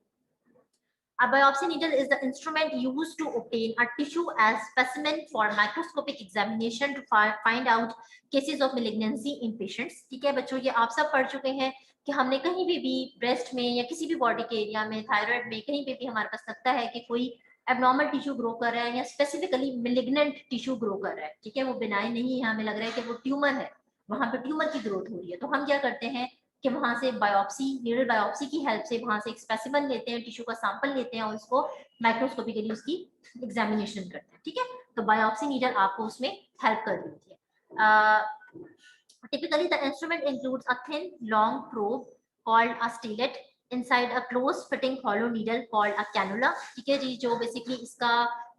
[SPEAKER 1] A biopsy needle is the instrument used to obtain a tissue as specimen for microscopic examination to find out cases of malignancy in patients। ठीक है बच्चों, ये आप सब पढ़ चुके हैं कि हमने कहीं भी ब्रेस्ट में या किसी भी बॉडी के एरिया में, थायराइड में, कहीं पे भी हमारे पास लगता है कि कोई एबनॉर्मल टिश्यू ग्रो कर रहा है या स्पेसिफिकली मिलिग्नेंट टिश्यू ग्रो कर रहा है। ठीक है, वो बिनाइन नहीं है, हमें लग रहा है कि वो ट्यूमर है, वहां पे ट्यूमर की ग्रोथ हो रही है, तो हम क्या करते हैं कि वहां से बायोप्सी, नीडल बायोप्सी की हेल्प से वहां से एक स्पेसिमेन लेते हैं, टिश्यू का सैंपल लेते हैं और उसको माइक्रोस्कोपिकली उसकी एग्जामिनेशन करते हैं। ठीक है, तो बायोप्सी नीडल आपको उसमें हेल्प कर रही होती है। Typically, the instrument includes a thin, long probe called a stylet inside a close-fitting hollow needle called a cannula। ठीक है जी, जो बेसिकली इसका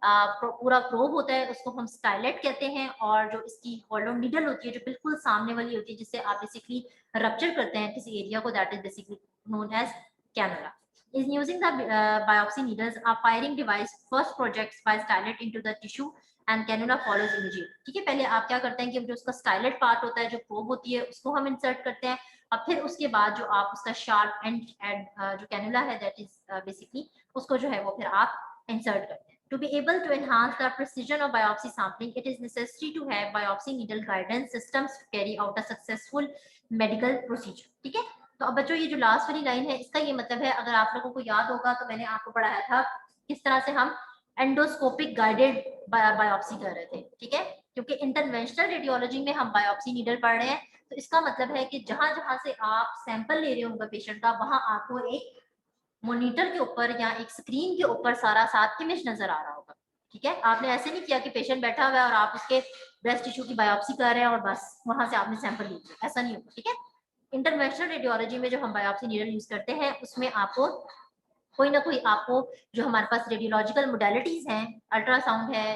[SPEAKER 1] पूरा प्रोब होता है उसको हम स्टाइलेट कहते हैं, और जो इसकी हॉलो नीडल होती है जो बिल्कुल सामने वाली होती है जिससे आप बेसिकली रप्चर करते हैं किसी एरिया को, that is basically known as cannula। In using the biopsy needles, a firing device first projects by stylet into the tissue and cannula follows immediately। ठीक है, पहले आप क्या करते हैं कि जो उसका स्टाइलेट पार्ट होता है, जो प्रोब होती है, उसको हम इंसर्ट करते हैं, और फिर उसके बाद जो आप उसका शार्प एंड जो कैनुला है दैट इज बेसिकली उसको जो है वो फिर आप इंसर्ट करते हैं। To be able to enhance the precision of biopsy sampling, it is necessary to have biopsy needle guidance systems to carry out a successful medical procedure। ठीक है, तो अब बच्चों ये जो लास्ट वाली लाइन है इसका ये मतलब है, अगर आप लोगों को याद होगा तो मैंने आपको पढ़ाया था किस तरह से हम एंडोस्कोपिक गाइडेड बायोप्सी कर रहे थे। ठीक है, क्योंकि इंटरवेंशनल रेडियोलॉजी में हम बायोप्सी नीडल पढ़ रहे हैं, तो इसका मतलब है कि जहां जहां से आप सैंपल ले रहे होंगे पेशेंट का, वहां आपको एक मॉनिटर के ऊपर या एक स्क्रीन के ऊपर सारा साथ इमेज नजर आ रहा होगा। ठीक है, आपने ऐसे नहीं किया कि पेशेंट बैठा हुआ है और आप उसके ब्रेस्ट टिश्यू की बायोप्सी कर रहे हैं और बस वहां से आपने सैंपल ले लिया, ऐसा नहीं होगा। ठीक है, इंटरवेंशनल रेडियोलॉजी में जो हम बायोप्सी नीडल यूज करते हैं उसमें आपको कोई ना कोई, आपको जो हमारे पास रेडियोलॉजिकल मोडेलिटीज हैं, अल्ट्रासाउंड है,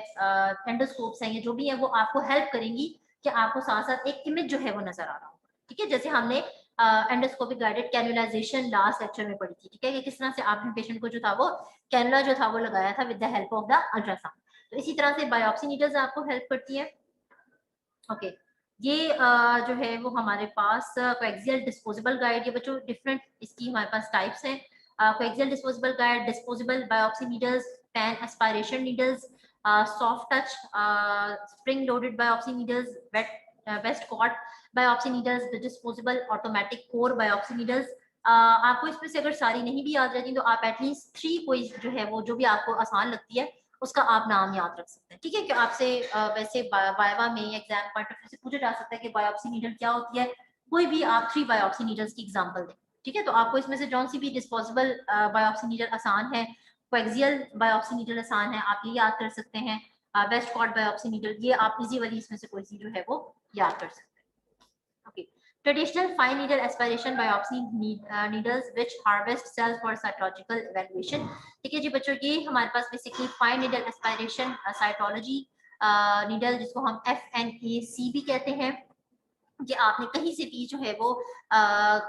[SPEAKER 1] एंडोस्कोप्स हैं, ये जो भी है वो आपको हेल्प करेंगी कि आपको साथ साथ एक इमेज जो है वो नजर आ रहा होगा। ठीक है, जैसे हमने एंडोस्कोपिक गाइडेड कैनुलाइजेशन लास्ट लेक्चर में पढ़ी थी। ठीक है, कि किस तरह से आपने पेशेंट को जो था वो कैनुला जो था वो लगाया था with the help of the ultrasound. तो इसी तरह से बायोप्सी नीडल्स आपको हेल्प करती है। ओके, ये जो है वो हमारे पास कोएक्सियल डिस्पोजेबल गाइड, ये बच्चों डिफरेंट इसकी हमारे पास टाइप्स हैं। Coaxial disposable guide, disposable biopsy needles, pan aspiration needles, soft touch spring loaded biopsy needles, Westcott biopsy needles, disposable automatic core biopsy needles. आपको इसमें से अगर सारी नहीं भी याद रहती तो आप एटलीस्ट 3 कोई जो है वो जो भी आपको आसान लगती है उसका आप नाम याद रख सकते हैं। ठीक है, कि आपसे वैसे वाइवा में एग्जाम पॉइंट ऑफ व्यू से पूछा जा सकता है कि बायोप्सी नीडल क्या होती है, कोई भी आप 3 बायोप्सी नीडल्स की एग्जांपल दें। ठीक है, तो आपको इसमें से जौन सी भी डिस्पोजेबल बायोप्सी नीडल आसान है, कोएक्सियल बायोप्सी नीडल आसान है, आप ये याद कर सकते हैं। वेस्ट कॉर्ड बायोप्सी नीडल, ये आप इजी वाली इसमें से कोई सी जो है वो याद कर सकते हैं। Okay, traditional fine needle aspiration biopsy needles which harvest cells for cytological evaluation. ठीक है जी बच्चों, ये हमारे पास basically fine needle aspiration cytology needle, जिसको हम FNAC भी कहते हैं, कि आपने कहीं से भी जो है वो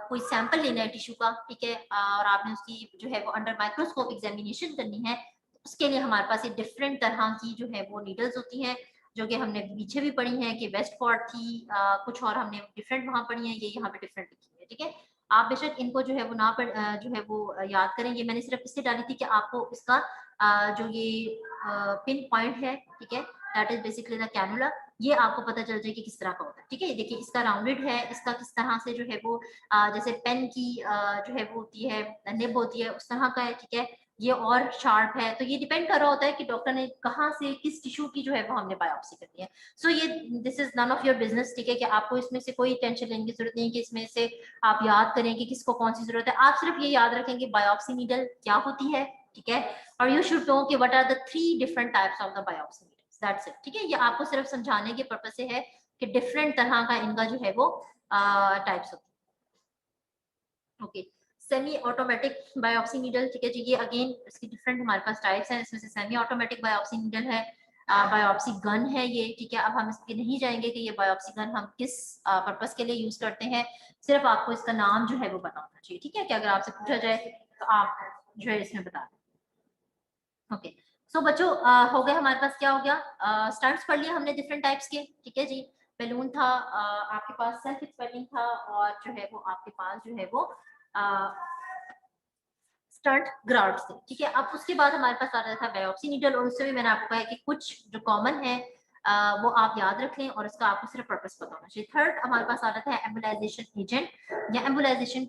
[SPEAKER 1] कोई सैंपल लेना है टिश्यू का, ठीक है, और आपने उसकी जो है वो अंडर माइक्रोस्कोप एग्जामिनेशन करनी है, उसके लिए हमारे पास ये डिफरेंट तरह की जो है वो नीडल्स होती हैं, जो कि हमने पीछे भी पढ़ी हैं कि वेस्ट कॉर्ड थी, कुछ और हमने डिफरेंट वहाँ पढ़ी है, ये यहाँ पे डिफरेंट लिखी है। ठीक है, आप बेशक इनको जो है वो ना जो है वो याद करेंगे, मैंने सिर्फ इसलिए डाली थी कि आपको इसका जो ये पिन पॉइंट है, ठीक है, that is basically the cannula, ये आपको पता चल जाए कि किस तरह का होता है। ठीक है, देखिए इसका राउंडेड है, इसका किस तरह से जो है वो जैसे पेन की जो है वो होती है, निब होती है, उस तरह का है। ठीक है, ये और शार्प है, तो ये डिपेंड कर रहा होता है कि डॉक्टर ने कहाँ से किस टिश्यू की जो है वो हमने बायोप्सी करनी है। सो ये this is none of your business. ठीक है, कि आपको इसमें से कोई टेंशन लेने की जरूरत नहीं है कि इसमें से आप याद करें कि किसको कौन सी जरूरत है, आप सिर्फ ये याद रखेंगे बायोप्सी नीडल क्या होती है। ठीक है, और यू शुड नो कि what are the 3 different types of the biopsy needles, that's it. ठीक है, ये आपको सिर्फ समझाने के पर्पस से है कि डिफरेंट तरह का इनका जो है वो टाइप्स होते हैं। Okay, semi automatic biopsy needle, ठीक है जी, ये अगेन इसकी डिफरेंट हमारे पास टाइप्स हैं, इसमें से सेमी ऑटोमेटिक बायोप्सी नीडल है, बायोप्सी गन है ये। ठीक है, अब हम इसके नहीं जाएंगे कि ये बायोप्सी गन हम किस पर्पस के लिए यूज करते हैं, सिर्फ आपको इसका नाम जो है वो पता होना चाहिए। ठीक है, कि अगर आपसे पूछा जाए तो आप जो है इसमें बता दें। ओके, सो बच्चों हो गए हमारे पास, क्या हो गया, स्टंट्स पढ़ लिया हमने डिफरेंट टाइप्स के। ठीक है जी, बैलून था, आपके पास सेल्फ एक्सपेंडिंग था, और जो है वो आपके पास जो है वो स्टंट ग्राफ्ट्स थे। ठीक है, अब उसके बाद हमारे पास आ रहा था बायोप्सी नीडल, और उससे भी मैंने आपको कहा कि कुछ जो कॉमन है वो आप याद रख लें, और इसका आपको सिर्फ पर्पस पता होना चाहिए। थर्ड हमारे पास आ रहा था एम्बुलाइजेशन एजेंट या एम्बुलाइजेशन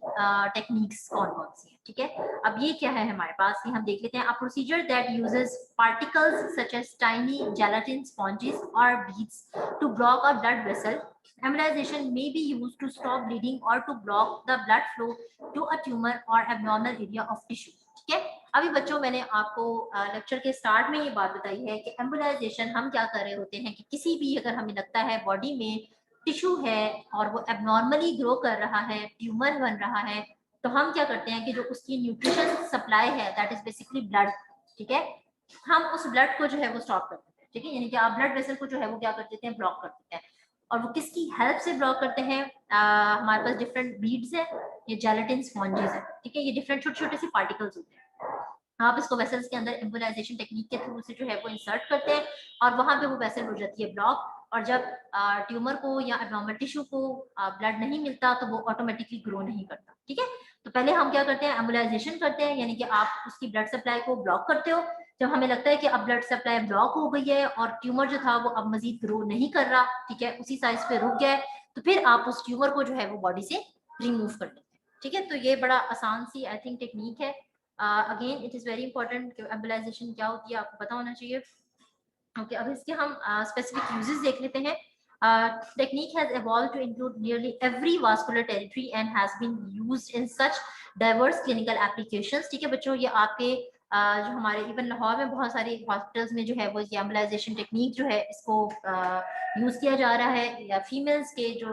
[SPEAKER 1] टेक्निक्स कौन कौन सी है। ठीक है, अब ये क्या है हमारे पास, ये हम देख लेते हैं। A procedure that uses particles such as tiny gelatin sponges और beads to block a blood vessel. Embolization may be used to stop bleeding or to block the blood flow to a tumor or abnormal area of tissue. ठीक है, अभी बच्चों मैंने आपको lecture के start में ये बात बताई है कि एम्बुलाइजेशन हम क्या कर रहे होते हैं कि किसी भी अगर हमें लगता है बॉडी में टिश्यू है और वो एबनॉर्मली ग्रो कर रहा है, ट्यूमर बन रहा है, तो हम क्या करते हैं कि जो उसकी न्यूट्रिशन सप्लाई है दैट इज बेसिकली ब्लड। ठीक है, हम उस ब्लड को जो है वो स्टॉप कर देते हैं। ठीक है, यानी कि आप ब्लड वेसल को जो है वो क्या कर देते हैं, ब्लॉक कर देते हैं। और वो किसकी हेल्प से ब्लॉक करते हैं, हमारे पास डिफरेंट बीड्स है, ये जेलेटिन स्पॉन्जेस है। ठीक है, ये डिफरेंट छोटे छोटे से पार्टिकल्स होते हैं, आप इसको वेसल्स के अंदर एम्बुलाइजेशन टेक्निक के थ्रू से जो है वो इंसर्ट करते हैं, और वहां पे वो वेसल हो जाती है ब्लॉक, और जब ट्यूमर को या एब्नॉर्मल टिश्यू को ब्लड नहीं मिलता तो वो ऑटोमेटिकली ग्रो नहीं करता। ठीक है, तो पहले हम क्या करते हैं, एम्बुलाइजेशन करते हैं, यानी कि आप उसकी ब्लड सप्लाई को ब्लॉक करते हो। जब हमें लगता है कि अब ब्लड सप्लाई ब्लॉक हो गई है और ट्यूमर जो था वो अब मजीद ग्रो नहीं कर रहा, ठीक है, उसी साइज पे रुक गया है, तो फिर आप उस ट्यूमर को जो है वो बॉडी से रिमूव कर लेते हैं। ठीक है, तो ये बड़ा आसान सी आई थिंक टेक्निक है। Again it is very important कि एम्बुलाइजेशन क्या होती है आपको पता होना चाहिए। ओके, अब इसके हम स्पेसिफिक यूजेस देख लेते हैं। Technique has evolved to include nearly every vascular territory and has been used in such diverse clinical applications. ठीक है बच्चों, ये आपके जो हमारे इवन लाहौर में बहुत सारी हॉस्पिटल्स में जो है वो ये एम्बुलाइजेशन टेक्निक जो है इसको यूज किया जा रहा है, या फीमेल्स के जो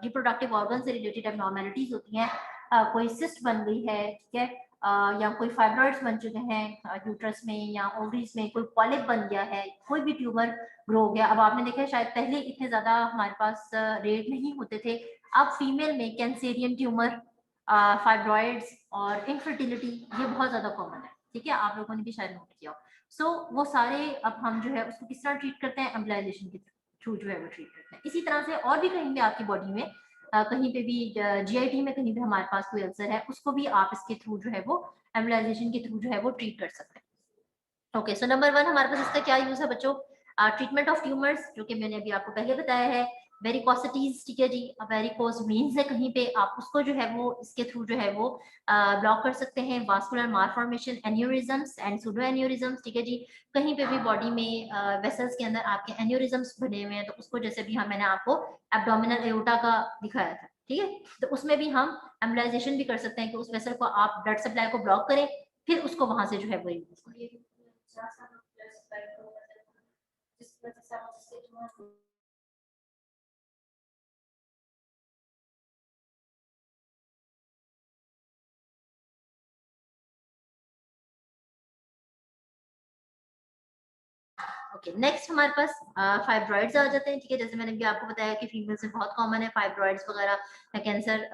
[SPEAKER 1] रिप्रोडक्टिव ऑर्गन से रिलेटेड एबनॉर्मेलिटीज होती हैं, कोई सिस्ट बन गई है, ठीक है, या कोई फाइब्रॉइड्स बन चुके हैं यूट्रस में या ओवरीज में, कोई पॉलिप बन गया है, कोई भी ट्यूमर ग्रो हो गया। अब आपने देखा है शायद पहले इतने ज्यादा हमारे पास रेट नहीं होते थे, अब फीमेल में कैंसेरियन ट्यूमर, फाइब्रॉइड्स और इनफर्टिलिटी ये बहुत ज्यादा कॉमन है। ठीक है, आप लोगों ने भी शायद नोट किया हो। सो वो सारे अब हम जो है उसको किस तरह ट्रीट करते हैं, एम्बुलाइजेशन के थ्रू जो है वो ट्रीट करते हैं। इसी तरह से और भी कहीं भी आपकी बॉडी में कहीं पे भी जीआईटी में कहीं भी हमारे पास कोई अल्सर है, उसको भी आप इसके थ्रू जो है वो एम्बुलाइजेशन के थ्रू जो है वो ट्रीट कर सकते हैं। ओके, सो नंबर 1 हमारे पास इसका क्या यूज है बच्चों, ट्रीटमेंट ऑफ ट्यूमर्स, जो कि मैंने अभी आपको पहले बताया है। वेरिकोसिटीज, ठीक है जी, वेरिकोस वेन्स है कहीं पे, आप उसको जो है वो इसके थ्रू जो है वो ब्लॉक कर सकते हैं। वास्कुलर मालफॉर्मेशन, एन्यूरिज्म्स एंड सूडो एन्यूरिज्म्स, ठीक है जी, कहीं पे भी बॉडी में वेसल्स के अंदर आपके एन्यूरिज्म्स बने हुए हैं, तो उसको जैसे भी मैंने आपको एब्डोमिनल एओर्टा का दिखाया था, ठीक है, तो उसमें भी हम एम्बुलाइजेशन भी कर सकते हैं कि उस वेसल को आप ब्लड सप्लाई को ब्लॉक करें, फिर उसको वहां से जो है वो रिमूव करें। ओके नेक्स्ट हमारे पास फाइब्रॉइड्स आ जाते हैं। ठीक है, जैसे मैंने भी आपको बताया कि फीमेल्स में बहुत कॉमन है फाइब्रॉइड्स वगैरह या कैंसर,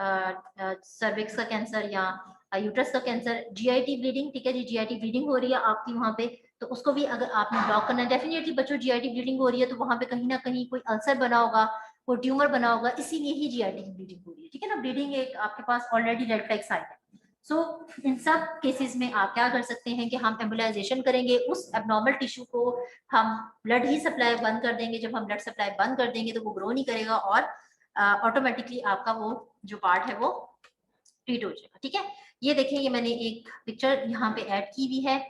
[SPEAKER 1] सर्विक्स का कैंसर या यूट्रस का कैंसर, जीआईटी ब्लीडिंग। ठीक है जी, जीआईटी ब्लीडिंग हो रही है आपकी वहाँ पे, तो उसको भी अगर आपने ब्लॉक करना है, डेफिनेटली बच्चों जीआईटी ब्लीडिंग हो रही है तो वहाँ पे कहीं ना कहीं कोई अल्सर बना होगा, कोई ट्यूमर बना होगा, इसीलिए ही जीआईटी ब्लीडिंग हो रही है। ठीक है ना, ब्लीडिंग एक आपके पास ऑलरेडी रेड फ्लैग साइन है। सो इन सब केसेस में आप क्या कर सकते हैं कि हम एम्बुलाइजेशन करेंगे, उस एबनॉर्मल टिश्यू को हम ब्लड ही सप्लाई बंद कर देंगे। जब हम ब्लड सप्लाई बंद कर देंगे तो वो ग्रो नहीं करेगा और ऑटोमेटिकली आपका वो जो पार्ट है वो ट्रीट हो जाएगा। ठीक है, ये देखें, ये मैंने एक पिक्चर यहाँ पे ऐड की हुई है।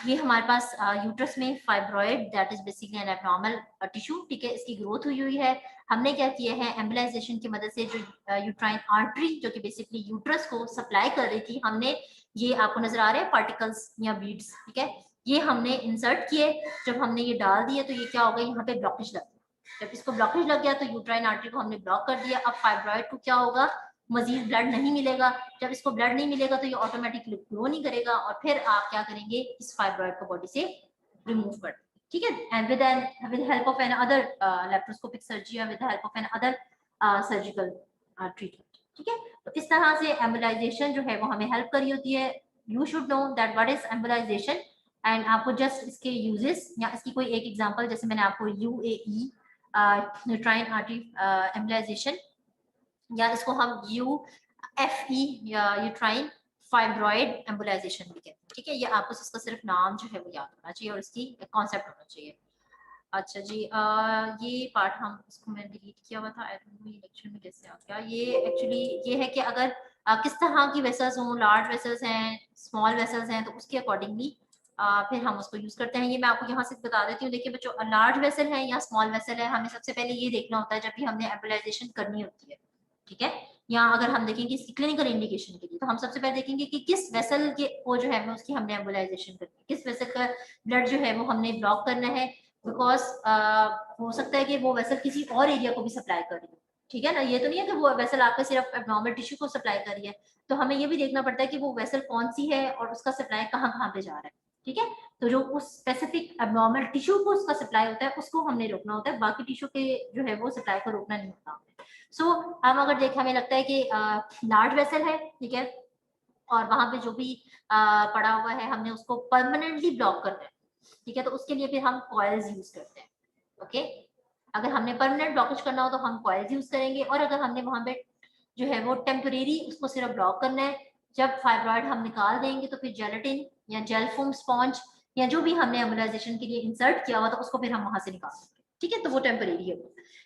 [SPEAKER 1] ये हमारे पास यूट्रस में fibroid that is basically N abnormal tissue. ठीक है, इसकी ग्रोथ हुई हुई है। हमने क्या किया है, एम्बुलाइजेशन की मदद से जो यूट्राइन आर्टरी जो कि बेसिकली यूट्रस को सप्लाई कर रही थी, हमने ये आपको नजर आ रहे हैं पार्टिकल्स या बीड्स। ठीक है, ये हमने इंसर्ट किए। जब हमने ये डाल दिए तो ये क्या होगा, यहाँ पे ब्लॉकेज लग गया। जब इसको ब्लॉकेज लग गया तो यूट्राइन आर्टरी को हमने ब्लॉक कर दिया। अब फाइब्रॉइड को क्या होगा, मजीद ब्लड नहीं मिलेगा। जब इसको ब्लड नहीं मिलेगा तो ये ऑटोमेटिकली ग्रो नहीं करेगा और फिर आप क्या करेंगे, इस फाइब्रॉइड को बॉडी से रिमूव कर देंगे। ठीक है, and with help of an other laparoscopic surgery with help of an other surgical treatment. ठीक है, तो इस तरह से एम्बुलाइजेशन जो है वो हमें हेल्प करी होती है। You should know that what is embolisation and आपको जस्ट इसके यूजेस या इसकी कोई एक एग्जांपल, जैसे मैंने आपको यूएई यूट्राइन आर्टरी एम्बुलाइजेशन, या इसको हम यूएफई या यूट्राइन फाइब्रॉइड एम्बुलाइजेशन भी कहते हैं। ठीक है, ये आपको इसका सिर्फ नाम जो है वो याद होना चाहिए और इसकी कॉन्सेप्ट होना चाहिए। अच्छा जी, ये पार्ट हम इसको मैंने डिलीट किया हुआ था, आई डोंट नो ये लेक्चर में कैसे आ गया। ये एक्चुअली ये है कि अगर किस तरह की वेसल्स हों, लार्ज वेसल्स हैं, स्मॉल वेसल्स हैं, तो उसके अकॉर्डिंगली फिर हम उसको यूज करते हैं। ये मैं आपको यहाँ से बता देती हूँ। देखिए बच्चों, लार्ज वेसल है या स्मॉल वेसल है, हमें सबसे पहले ये देखना होता है जब भी हमने एम्बुलाइजेशन करनी होती है। ठीक है, या अगर हम देखेंगे इसकी क्लिनिकल इंडिकेशन के लिए, तो हम सबसे पहले देखेंगे कि किस वेसल के वो जो है उसकी हमने एम्बुलाइजेशन करनी है, किस वेसल का ब्लड जो है वो हमने ब्लॉक करना है। बिकॉज हो सकता है कि वो वेसल किसी और एरिया को भी सप्लाई कर रही है। ठीक है ना, ये तो नहीं है कि वो वेसल आपका सिर्फ एब्नॉर्मल टिश्यू को सप्लाई कर रही है। तो हमें ये भी देखना पड़ता है कि वो वेसल कौन सी है और उसका सप्लाई कहाँ कहाँ पे जा रहा है। ठीक है, तो जो उस स्पेसिफिक एब्नॉर्मल टिश्यू को उसका सप्लाई होता है उसको हमने रोकना होता है, बाकी टिश्यू के जो है वो सप्लाई को रोकना नहीं होता। सो हम अगर देखें, हमें लगता है कि लार्ज वेसल है, ठीक है, और वहां पे जो भी पड़ा हुआ है हमने उसको परमानेंटली ब्लॉक करना है। ठीक है, तो उसके लिए फिर हम कॉइल्स यूज करते हैं। ओके, अगर हमने परमानेंट ब्लॉकेज करना हो तो हम कॉइल्स यूज करेंगे, और अगर हमने वहां पे जो है वो टेम्परेरी उसको सिर्फ ब्लॉक करना है, जब फाइब्रॉइड हम निकाल देंगे तो फिर जेलेटिन या जेल फोम स्पॉन्ज या जो भी हमने एम्बुलाइजेशन के लिए इंसर्ट किया हुआ था उसको फिर हम वहां से निकाल देंगे। ठीक है, तो वो टेम्परेरी है।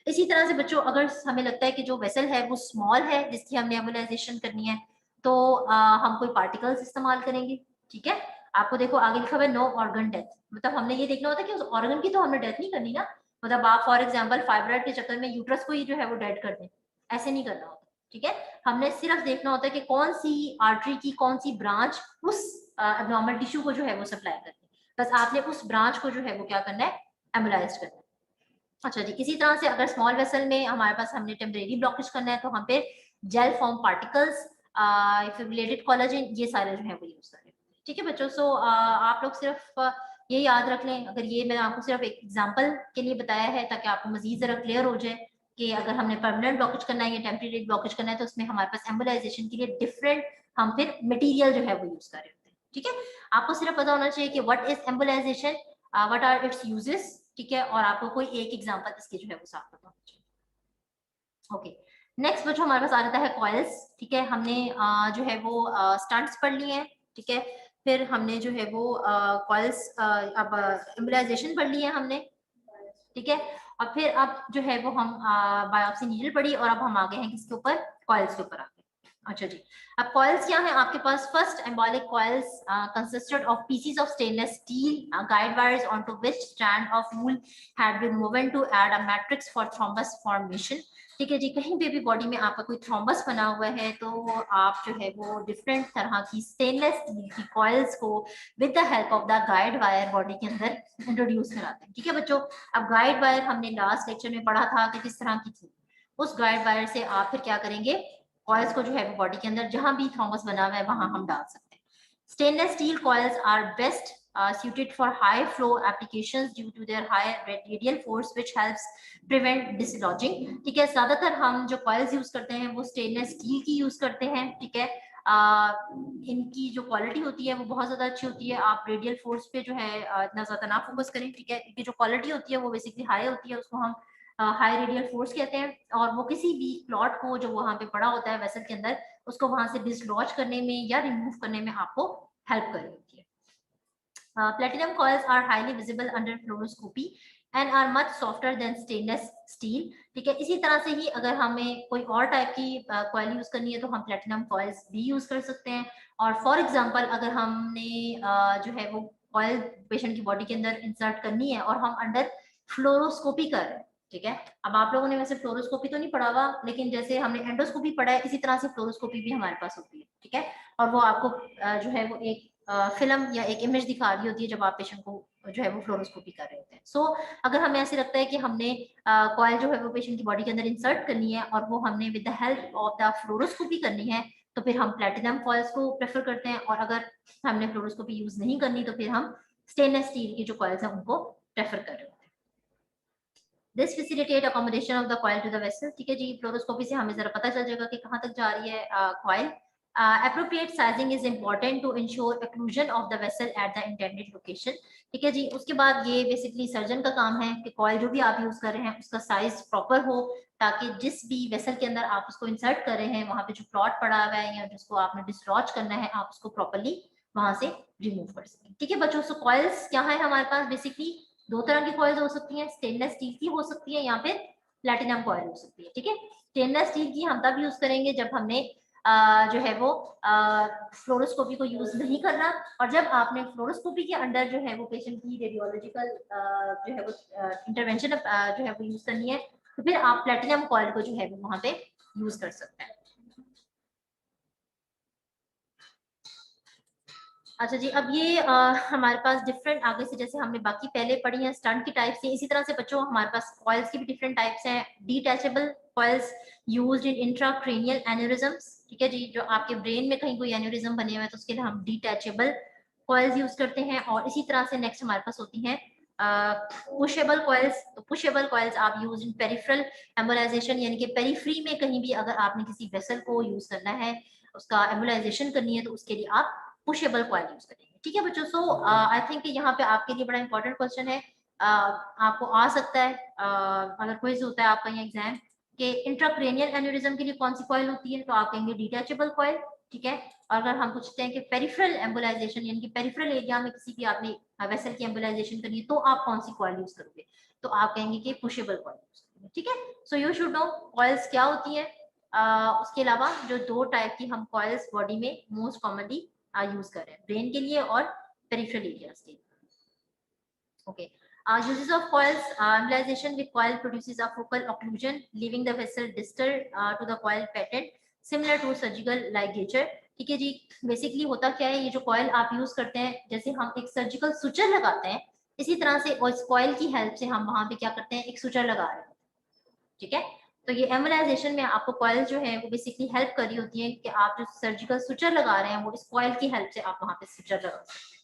[SPEAKER 1] इसी तरह से बच्चों, अगर हमें लगता है कि जो वेसल है वो स्मॉल है जिसकी हमने एम्बुलाइजेशन करनी है, तो हम कोई पार्टिकल्स इस्तेमाल करेंगे। ठीक है, आपको देखो आगे लिखा हुआ है नो ऑर्गन डेथ, मतलब हमने ये देखना होता है कि उस ऑर्गन की तो हमने डेथ नहीं करनी ना। मतलब आप फॉर एग्जांपल फाइब्रॉइड के चक्कर में यूट्रस को ही जो है वो डेड कर दें, ऐसे नहीं करना होता। ठीक है, हमने सिर्फ देखना होता है कि कौन सी आर्टरी की कौन सी ब्रांच उस एब्नॉर्मल टिश्यू को जो है वो सप्लाई करती है, बस आपने उस ब्रांच को जो है वो क्या करना है, एम्बुलाइज करना है। अच्छा जी, इसी तरह से अगर स्मॉल वेसल में हमारे पास हमने टेम्परेरी ब्लॉकेज करना है तो हम पे जेल फॉर्म पार्टिकल्स, फिब्रिलेटेड कोलेजन, ये सारे जो है वो यूज करें। ठीक है बच्चों, सो आप लोग सिर्फ ये याद रख लें, अगर ये मैंने आपको सिर्फ एक एग्जांपल के लिए बताया है ताकि आपको मजीद जरा क्लियर हो जाए कि अगर हमने परमानेंट ब्लॉकेज करना है या टेम्परेरी ब्लॉकेज करना है तो उसमें हमारे पास एम्बुलाइजेशन के लिए डिफरेंट हम फिर मटेरियल जो है वो यूज कर रहे होते हैं। ठीक है, आपको सिर्फ पता होना चाहिए कि what is embolization, what are its uses. ठीक है, और आपको कोई एक एग्जांपल इसके जो है वो साथ पता होना चाहिए। ओके, नेक्स्ट बच्चों हमारे पास आ जाता है कॉइल्स। ठीक है, हमने जो है वो स्टंट्स पढ़ लिए हैं। ठीक है, फिर हमने जो है वो कॉइल्स अब एम्बुलाइजेशन पढ़ ली है हमने। ठीक है, और फिर अब जो है वो हम बायोप्सी नीडल पढ़ी और अब हम आ गए हैं किसके ऊपर, कॉइल्स के ऊपर आ गए। अच्छा जी, अब कॉइल्स क्या है आपके पास? First embolic coils consisted of pieces of stainless steel guide wires onto which strand of wool had been woven to add a matrix for thrombus formation। ठीक है जी, कहीं पे भी बॉडी में आपका कोई थ्रोम्बस बना हुआ है तो आप जो है वो डिफरेंट तरह की स्टेनलेस स्टील की कॉइल्स को with the help of the guide wire body के अंदर इंट्रोड्यूस कराते हैं। ठीक है बच्चों, अब गाइड वायर हमने लास्ट लेक्चर में पढ़ा था कि किस तरह की थी। उस गाइड वायर से आप फिर क्या करेंगे, कॉइल्स को जो है वो बॉडी के अंदर जहां भी थॉमस बना हुआ है वहां हम डाल सकते हैं। Stainless steel coils are best suited for high flow applications due to their high radial force which helps prevent dislodging। ठीक है, ज्यादातर हम जो कॉइल्स यूज करते हैं वो स्टेनलेस स्टील की यूज करते हैं। ठीक है, इनकी जो क्वालिटी होती है वो बहुत ज्यादा अच्छी होती है। आप रेडियल फोर्स पे जो है इतना ज्यादा ना फोकस करें। ठीक है, इनकी जो क्वालिटी होती है वो बेसिकली हाई होती है, उसको हम हाई रेडियल फोर्स कहते हैं। और वो किसी भी क्लॉट को जो वहां पे पड़ा होता है वेसल के अंदर, उसको वहां से डिसलॉज करने में या रिमूव करने में आपको हेल्प कर रही होती है। Platinum coils are highly visible under fluoroscopy and are much softer than stainless steel. ठीक है, इसी तरह से ही अगर हमें कोई और टाइप की कॉइल यूज करनी है तो हम प्लेटिनम कॉइल्स भी यूज कर सकते हैं। और फॉर एग्जांपल अगर हमने जो है वो कॉइल पेशेंट की बॉडी के अंदर इंसर्ट करनी है और हम अंडर फ्लोरोस्कोपी कर रहे हैं। ठीक है, अब आप लोगों ने वैसे फ्लोरोस्कोपी तो नहीं पढ़ा हुआ, लेकिन जैसे हमने एंडोस्कोपी पढ़ा है इसी तरह से फ्लोरोस्कोपी भी हमारे पास होती है। ठीक है, और वो आपको जो है वो एक फिल्म या एक इमेज दिखा रही होती है जब आप पेशेंट को जो है वो फ्लोरोस्कोपी कर रहे होते हैं। सो अगर हमें ऐसे लगता है कि हमने कॉइल जो है वो पेशेंट की बॉडी के अंदर इंसर्ट करनी है और वो हमने with the help of the fluoroscopy करनी है तो फिर हम प्लेटिनम कॉइल्स को प्रेफर करते हैं। और अगर हमने फ्लोरोस्कोपी यूज नहीं करनी तो फिर हम स्टेनलेस स्टील की जो कॉइल्स हैं उनको प्रेफर कर रहे होते हैं। This facilitate accommodation of the coil to the vessel. ठीक है जी, फ्लोरोस्कोपी से हमें जरा पता चल जाएगा कि कहाँ तक जा रही है coil. appropriate sizing is important to ensure occlusion of the vessel at the intended location। ठीक है जी, उसके बाद ये बेसिकली सर्जन का काम है कि कॉइल जो भी आप यूज कर रहे हैं उसका साइज प्रॉपर हो, ताकि जिस भी वेसल के अंदर आप उसको इंसर्ट कर रहे हैं वहां पे जो प्लॉट पड़ा हुआ है या जिसको आपने डिसलॉज करना है आप उसको प्रॉपरली वहां से रिमूव कर सकें। ठीक है बच्चों, सो कॉइल्स क्या है हमारे पास? बेसिकली दो तरह की कॉइल्स हो सकती हैं, स्टेनलेस स्टील की हो सकती है या फिर प्लैटिनम कॉइल हो सकती है। ठीक है, स्टेनलेस स्टील की हम तब यूज करेंगे जब हमने जो है वो फ्लोरोस्कोपी को यूज नहीं करना, और जब आपने फ्लोरोस्कोपी के अंडर जो है वो पेशेंट की रेडियोलॉजिकल जो है वो इंटरवेंशन जो है वो यूज करनी है तो फिर आप प्लैटिनम कॉइल को जो है वो वहां पे यूज कर सकते हैं। अच्छा जी, अब ये हमारे पास डिफरेंट आगे से जैसे हमने बाकी पहले पढ़ी हैं स्टंट की टाइप्स हैं, इसी तरह से बच्चों हमारे पास कॉइल्स की भी डिफरेंट टाइप्स हैं। Detachable coils used in intracranial aneurysms. ठीक है जी, जो आपके ब्रेन में कहीं कोई एन्यूरिज्म बने हुए हैं तो उसके लिए हम डिटैचेबल कॉइल्स यूज करते हैं। और इसी तरह से नेक्स्ट हमारे पास होती हैं पुशेबल कॉइल्स। तो पुशेबल कॉइल्स आप यूज इन पेरिफेरल एम्बोलाइजेशन, यानी कि पेरिफ्री में कहीं भी अगर आपने किसी वेसल को यूज करना है, उसका एम्बोलाइजेशन करनी है तो उसके लिए आप पुशेबल कॉइल यूज करेंगे। ठीक है बच्चों, सो आई थिंक यहाँ पे आपके लिए बड़ा इंपॉर्टेंट क्वेश्चन है, आपको आ सकता है अगर क्विज होता है आपका यहाँ एग्जाम के इंट्राक्रेनियल एन्यूरिज्म के लिए कौन सी कॉइल होती है, तो आप कहेंगे डिटैचेबल कॉइल। ठीक है, और अगर हम पूछते हैं कि पेरिफेरल एम्बोलाइजेशन यानी कि पेरिफेरल एरिया में किसी भी आपने वेसल की एम्बोलाइजेशन करनी है तो आप कौन सी कॉइल यूज करोगे, तो आप कहेंगे कि पुशेबल कॉइल यूज करेंगे। ठीक है, so you should no coils क्या होती है। उसके अलावा जो दो टाइप की हम कॉइल्स बॉडी में मोस्ट कॉमनली यूज कर रहे हैं, ब्रेन के लिए और पेरिफेरल एरियाज के लिए। Okay. Uses of coils. Embolization with coil produces a focal occlusion, leaving the vessel distal to the coil pattern, similar to surgical ligature। ठीक है जी, बेसिकली होता क्या है, ये जो कॉइल आप यूज करते हैं जैसे हम एक सर्जिकल सुचर लगाते हैं इसी तरह से इस कॉइल की हेल्प से हम वहां पे क्या करते हैं, एक सुचर लगा रहे हैं। ठीक है, तो ये एम्बोलाइजेशन में आपको कॉइल जो है वो बेसिकली हेल्प कर रही होती है कि आप जो सर्जिकल सुचर लगा रहे हैं वो इस कॉइल की हेल्प से आप वहां पे सुचर लगा सकते हैं।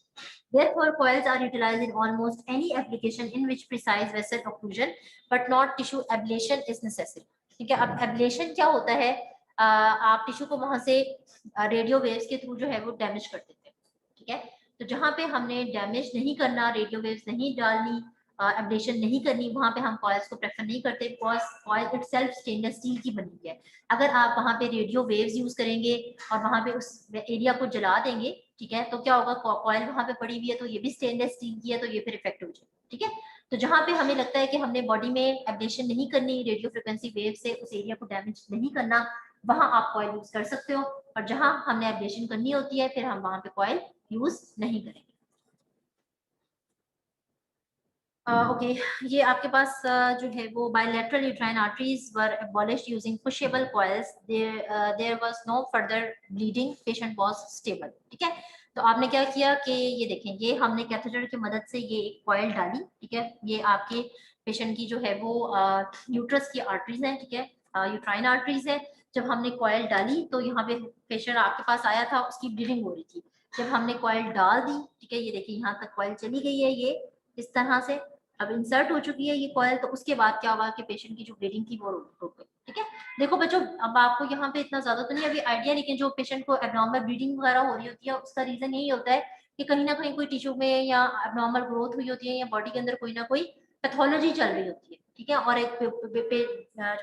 [SPEAKER 1] Therefore, coils are utilized in almost any application in which precise vessel occlusion but not tissue ablation is necessary। ठीक है, अब एब्लेशन क्या होता है, आप टिश्यू को वहां से रेडियो वेव्स के थ्रू जो है वो डैमेज कर देते हैं। ठीक है, तो जहां पे हमने डैमेज नहीं करना, रेडियो वेव्स नहीं डालनी, एब्लेशन नहीं करनी, वहां पे हम कॉइल्स को प्रेफर नहीं करते because coil itself stainless steel की बनी है। अगर आप वहां पे रेडियो वेव्स यूज करेंगे और वहां पे उस एरिया को जला देंगे, ठीक है, तो क्या होगा, कॉइल वहां पे पड़ी हुई है तो ये भी स्टेनलेस स्टील की है तो ये फिर इफेक्ट हो जाएगा। ठीक है, तो जहां पे हमें लगता है कि हमने बॉडी में एब्लेशन नहीं करनी, रेडियो फ्रिक्वेंसी वेव से उस एरिया को डैमेज नहीं करना, वहां आप कॉइल यूज कर सकते हो। और जहां हमने एब्लेशन करनी होती है फिर हम वहां पे कॉइल यूज नहीं करेंगे। ओके ये आपके पास जो है वो bilateral uterine arteries were abolished using pushable coils, there was no further bleeding, patient was stable. ठीक है, तो आपने क्या किया कि ये देखें, ये हमने कैथेटर की मदद से ये एक कॉइल डाली। ठीक है, ये आपके पेशेंट की जो है वो यूट्रस की आर्टरीज है। ठीक है, यूट्राइन आर्टरीज है। जब हमने कॉइल डाली तो यहाँ पे पेशेंट आपके पास आया था, उसकी ब्लीडिंग हो रही थी। जब हमने कॉइल डाल दी, ठीक है, ये देखिए यहाँ तक कॉइल चली गई है, ये इस तरह से अब इंसर्ट हो चुकी है ये कॉइल। तो उसके बाद क्या हुआ कि पेशेंट की जो ब्लीडिंग थी वो रुक गई। ठीक है, देखो बच्चों अब आपको यहाँ पे इतना ज्यादा तो नहीं अभी आइडिया, लेकिन जो पेशेंट को एबनॉर्मल ब्लीडिंग वगैरह हो रही होती है उसका रीजन यही होता है कि कहीं ना कहीं कोई टिश्यू में या एबनॉर्मल ग्रोथ हुई होती है या बॉडी के अंदर कोई ना कोई पैथोलॉजी चल रही होती है। ठीक है, और एक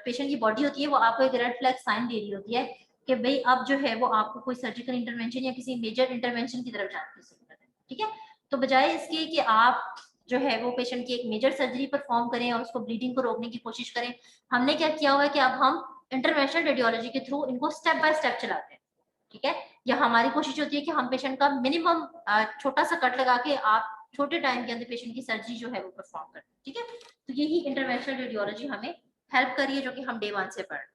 [SPEAKER 1] पेशेंट की बॉडी होती है वो आपको एक रेड फ्लैग साइन दे रही होती है कि भाई अब जो है वो आपको कोई सर्जिकल इंटरवेंशन या किसी मेजर इंटरवेंशन की तरफ जाने की जरूरत है। ठीक है, तो बजाय इसके कि आप जो है वो पेशेंट की एक मेजर सर्जरी परफॉर्म करें और उसको ब्लीडिंग को रोकने की कोशिश करें, हमने क्या किया हुआ है कि अब हम इंटरवेंशनल रेडियोलॉजी के थ्रू इनको स्टेप बाय स्टेप चलाते हैं। ठीक है, या हमारी कोशिश होती है कि हम पेशेंट का मिनिमम छोटा सा कट लगा के आप छोटे टाइम के अंदर पेशेंट की सर्जरी जो है वो परफॉर्म करें। ठीक है, तो यही इंटरवेंशनल रेडियोलॉजी हमें हेल्प करी है जो कि हम डे 1 से पढ़ रहे हैं।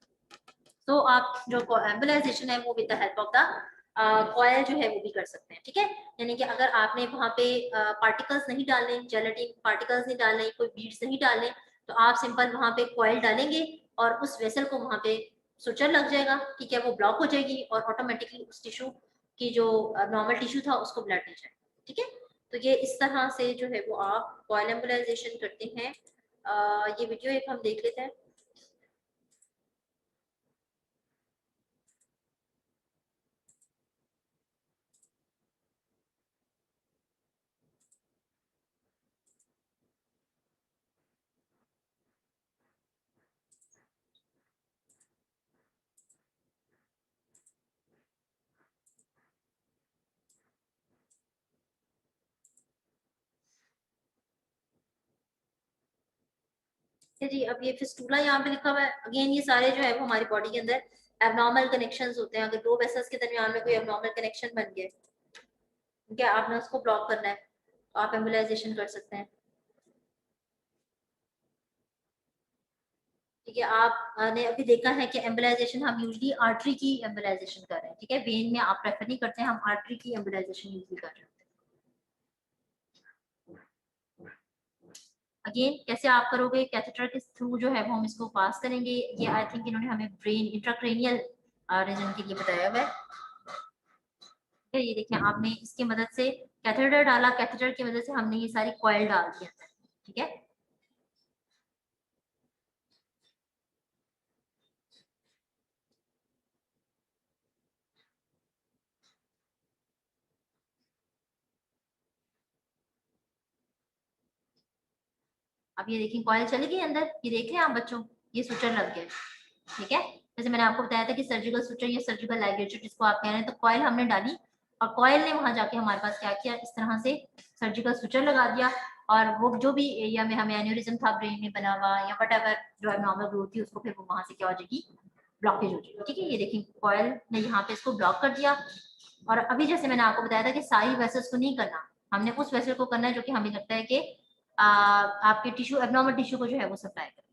[SPEAKER 1] तो आप जो एम्बुलाइजेशन है वो with the help of the coil जो है वो भी कर सकते हैं। ठीक है, यानी कि अगर आपने वहां पे पार्टिकल्स नहीं डालने, जेलेटिन पार्टिकल्स नहीं डालने, कोई बीड्स नहीं डालने, तो आप सिंपल वहां पे कॉयल डालेंगे और उस वेसल को वहां पे सुचर लग जाएगा। ठीक है, वो ब्लॉक हो जाएगी और ऑटोमेटिकली उस टिश्यू की जो नॉर्मल टिश्यू था उसको ब्लड नहीं जाएगा। ठीक है, तो ये इस तरह से जो है वो आप कॉयल एम्बुलाइजेशन करते हैं। ये वीडियो एक हम देख लेते हैं। जी अब ये फिस्टूला यहाँ पे लिखा हुआ है। अगेन ये सारे जो है वो हमारी बॉडी के अंदर एबनॉर्मल कनेक्शंस होते हैं। अगर दो वेसल्स के दरमियान में कोई एबनॉर्मल कनेक्शन बन गया, ठीक है, आपने उसको ब्लॉक करना है तो आप एम्बुलाइजेशन कर सकते हैं। ठीक है, आपने अभी देखा है कि एम्बुलाइजेशन हम यूजली आर्टरी की एम्बुलाइजेशन कर रहे हैं। ठीक है, वेन में आप प्रेफर नहीं करते हैं, हम आर्टरी की एम्बुलाइजेशन यूजली कर रहे हैं। अगेन कैसे आप करोगे, कैथेटर के थ्रू जो है वो हम इसको पास करेंगे। ये आई थिंक इन्होंने हमें ब्रेन इंट्राक्रेनियल रीजन के लिए बताया हुआ है। ये देखिए आपने इसकी मदद से कैथेटर डाला, कैथेटर की मदद से हमने ये सारी कॉइल डाल दी अंदर। ठीक है, अब ये देखिए कॉइल चली गई अंदर, ये देख रहे हैं आप बच्चों, ये सुचर लग गया। ठीक है, जैसे मैंने आपको बताया था कि सर्जिकल सुचर या सर्जिकल लाइगेचर जिसको आप कह रहे हैं, तो कॉइल हमने डाली और कॉइल ने वहां जाके हमारे पास क्या किया, इस तरह से सर्जिकल सुचर लगा दिया और वो जो भी एरिया में हमें एन्यूरिज्म था ब्रेन में बना हुआ या वट जो नॉर्मल ग्रोथ थी उसको फिर वो वहां से क्या हो जाएगी, ब्लॉकेज हो जाएगी। ठीक है, ये देखिए कॉइल ने यहाँ पे इसको ब्लॉक कर दिया। और अभी जैसे मैंने आपको बताया था कि सारी वेसल्स को नहीं करना, हमने उस वेसल को करना है जो कि हमें लगता है कि आपके टिश्यू एबनॉर्मल टिश्यू को जो है वो सप्लाई करे।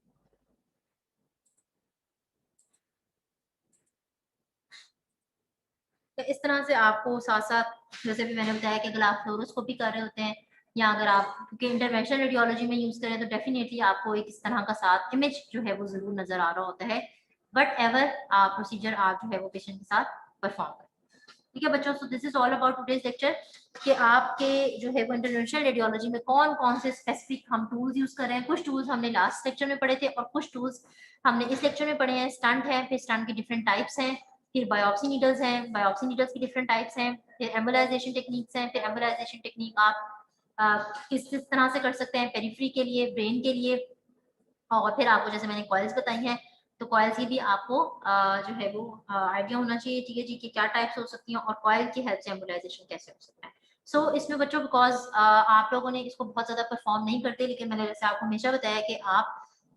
[SPEAKER 1] तो इस तरह से आपको साथ साथ जैसे भी मैंने बताया कि अगर आप फ्लोरोस्कोपी कर रहे होते हैं या अगर आप क्योंकि इंटरवेंशनल रेडियोलॉजी में यूज करें तो डेफिनेटली आपको एक इस तरह का साथ इमेज जो है वो जरूर नजर आ रहा होता है बट एवर प्रोसीजर आप जो है वो पेशेंट के साथ परफॉर्म करें। ठीक है बच्चों, so this is all about today's lecture कि आपके जो है वो इंटरवेंशनल रेडियोलॉजी में कौन कौन से स्पेसिफिक हम टूल्स यूज कर रहे हैं। कुछ टूल्स हमने लास्ट लेक्चर में पढ़े थे और कुछ टूल्स हमने इस लेक्चर में पढ़े हैं। स्टंट है, फिर स्टंट की डिफरेंट टाइप्स हैं, फिर बायोप्सी नीडल्स हैं, बायोप्सी नीडल्स की डिफरेंट टाइप्स हैं, फिर एम्बुलाइजेशन टेक्निक्स हैं। फिर एम्बुलाइजेशन टेक्निक आप किस किस तरह से कर सकते हैं, पेरिफेरी के लिए, ब्रेन के लिए, और फिर आपको जैसे मैंने कॉइल्स बताई हैं तो कॉइल्स की भी आपको जो है वो आइडिया होना चाहिए। ठीक है जी, कि क्या टाइप्स हो सकती हैं और कॉइल की हेल्प से एम्बुलाइजेशन कैसे हो सकता है। सो इसमें बच्चों बिकॉज आप लोगों ने इसको बहुत ज्यादा परफॉर्म नहीं करते, लेकिन मैंने जैसे आपको हमेशा बताया कि आप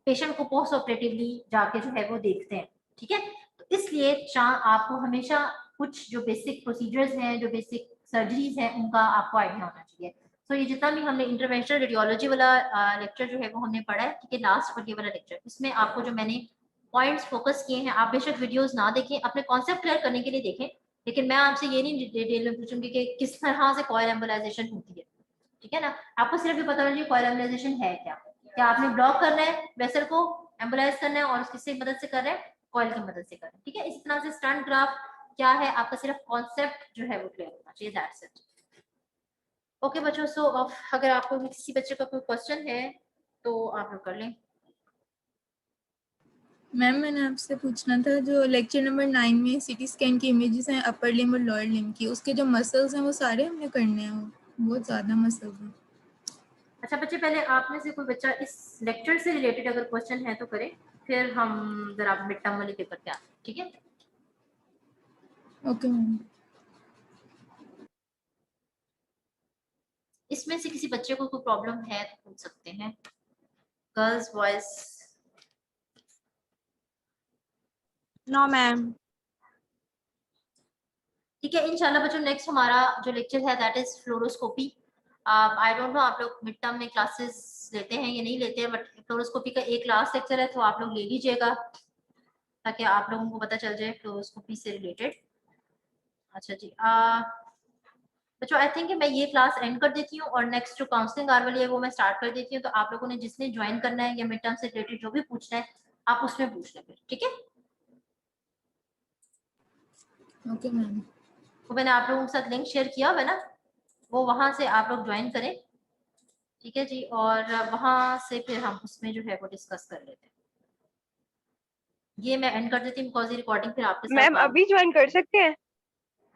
[SPEAKER 1] पेशेंट को पोस्ट ऑपरेटिवली जाके जो है वो देखते हैं। ठीक है, तो इसलिए आपको हमेशा कुछ जो बेसिक प्रोसीजर्स हैं, जो बेसिक सर्जरीज हैं, उनका आपको आइडिया होना चाहिए। तो ये जितना भी हमने इंटरवेंशनल रेडियोलॉजी वाला लेक्चर जो है वो हमने पढ़ा है, ठीक है, लास्ट और ये वाला लेक्चर, इसमें आपको जो मैंने पॉइंट्स फोकस किए हैं, आप बेशक वीडियोस ना देखें, अपने कॉन्सेप्ट क्लियर करने के लिए देखें, लेकिन मैं आपसे ये नहीं डिटेल में पूछूंगी कि किस तरह से कॉइल एम्बोलाइजेशन होती है, ठीक है ना। आपको सिर्फ ये पता होना चाहिए कॉइल एम्बोलाइजेशन है क्या आपने ब्लॉक करना है वेसल को, एम्बोलाइज करना है, और किसकी मदद से कर रहे हैं, कॉइल की मदद से कर रहे हैं, ठीक है। इस तरह से स्टंट ग्राफ क्या है, आपका सिर्फ कॉन्सेप्ट जो है वो क्लियर होना चाहिए, दैट्स इट। ओके बच्चों, सो अगर आपको किसी बच्चे का कोई क्वेश्चन है तो आप लोग कर लें।
[SPEAKER 2] मैम मैंने आपसे पूछना था, जो लेक्चर नंबर 9 में सीटी स्कैन की इमेजेस हैं अपर लिम्ब और लोअर लिम्ब की, उसके जो मसल्स हैं वो सारे हमने करने हैं, बहुत ज़्यादा मसल्स हैं।
[SPEAKER 1] अच्छा बच्चे, पहले आप में से कोई बच्चा इस लेक्चर से रिलेटेड अगर क्वेश्चन है तो करें, फिर हम जरा मिड टर्म वाले पेपर पे आते हैं, ठीक है।
[SPEAKER 2] Okay ma'am.
[SPEAKER 1] इसमें से किसी बच्चे को कोई प्रॉब्लम है तो पूछ सकते हैं, गर्ल्स बॉयज।
[SPEAKER 3] No ma'am.
[SPEAKER 1] ठीक है, इंशाल्लाह बच्चों नेक्स्ट हमारा जो लेक्चर है that is fluoroscopy. I don't know आप लोग मिड टर्म में क्लासेस लेते हैं या नहीं लेते हैं, बट फ्लोरोस्कोपी का एक लास्ट लेक्चर है तो आप लोग ले लीजिएगा ताकि आप लोगों को पता चल जाए फ्लोरोस्कोपी से रिलेटेड। अच्छा जी, बच्चों आई थिंक मैं ये क्लास एंड कर देती हूँ और नेक्स्ट जो काउंसलिंग आवर वाली है वो मैं स्टार्ट कर देती हूँ। तो आप लोगों ने जिसने ज्वाइन करना है या मिड टर्म से रिलेटेड जो भी पूछना है आप उसमें पूछ लें फिर, ठीक है।
[SPEAKER 2] Okay ma'am.
[SPEAKER 1] वो मैंने आप लोगों के साथ लिंक शेयर किया हुआ है ना, वो वहां से आप लोग ज्वाइन करें, ठीक है जी, और वहां से फिर हम उसमें जो है वो डिस्कस कर लेते हैं। ये मैं एंड कर देती हूँ बिकॉज ये रिकॉर्डिंग फिर आपके साथ
[SPEAKER 5] मैम अभी ज्वाइन कर सकते हैं?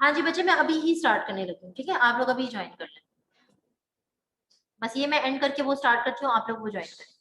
[SPEAKER 1] हाँ जी बच्चे, मैं अभी ही स्टार्ट करने लगी हूँ, ठीक है, आप लोग अभी ज्वाइन कर लें। बस ये मैं एंड करके वो स्टार्ट करती हूँ, आप लोग वो ज्वाइन करें।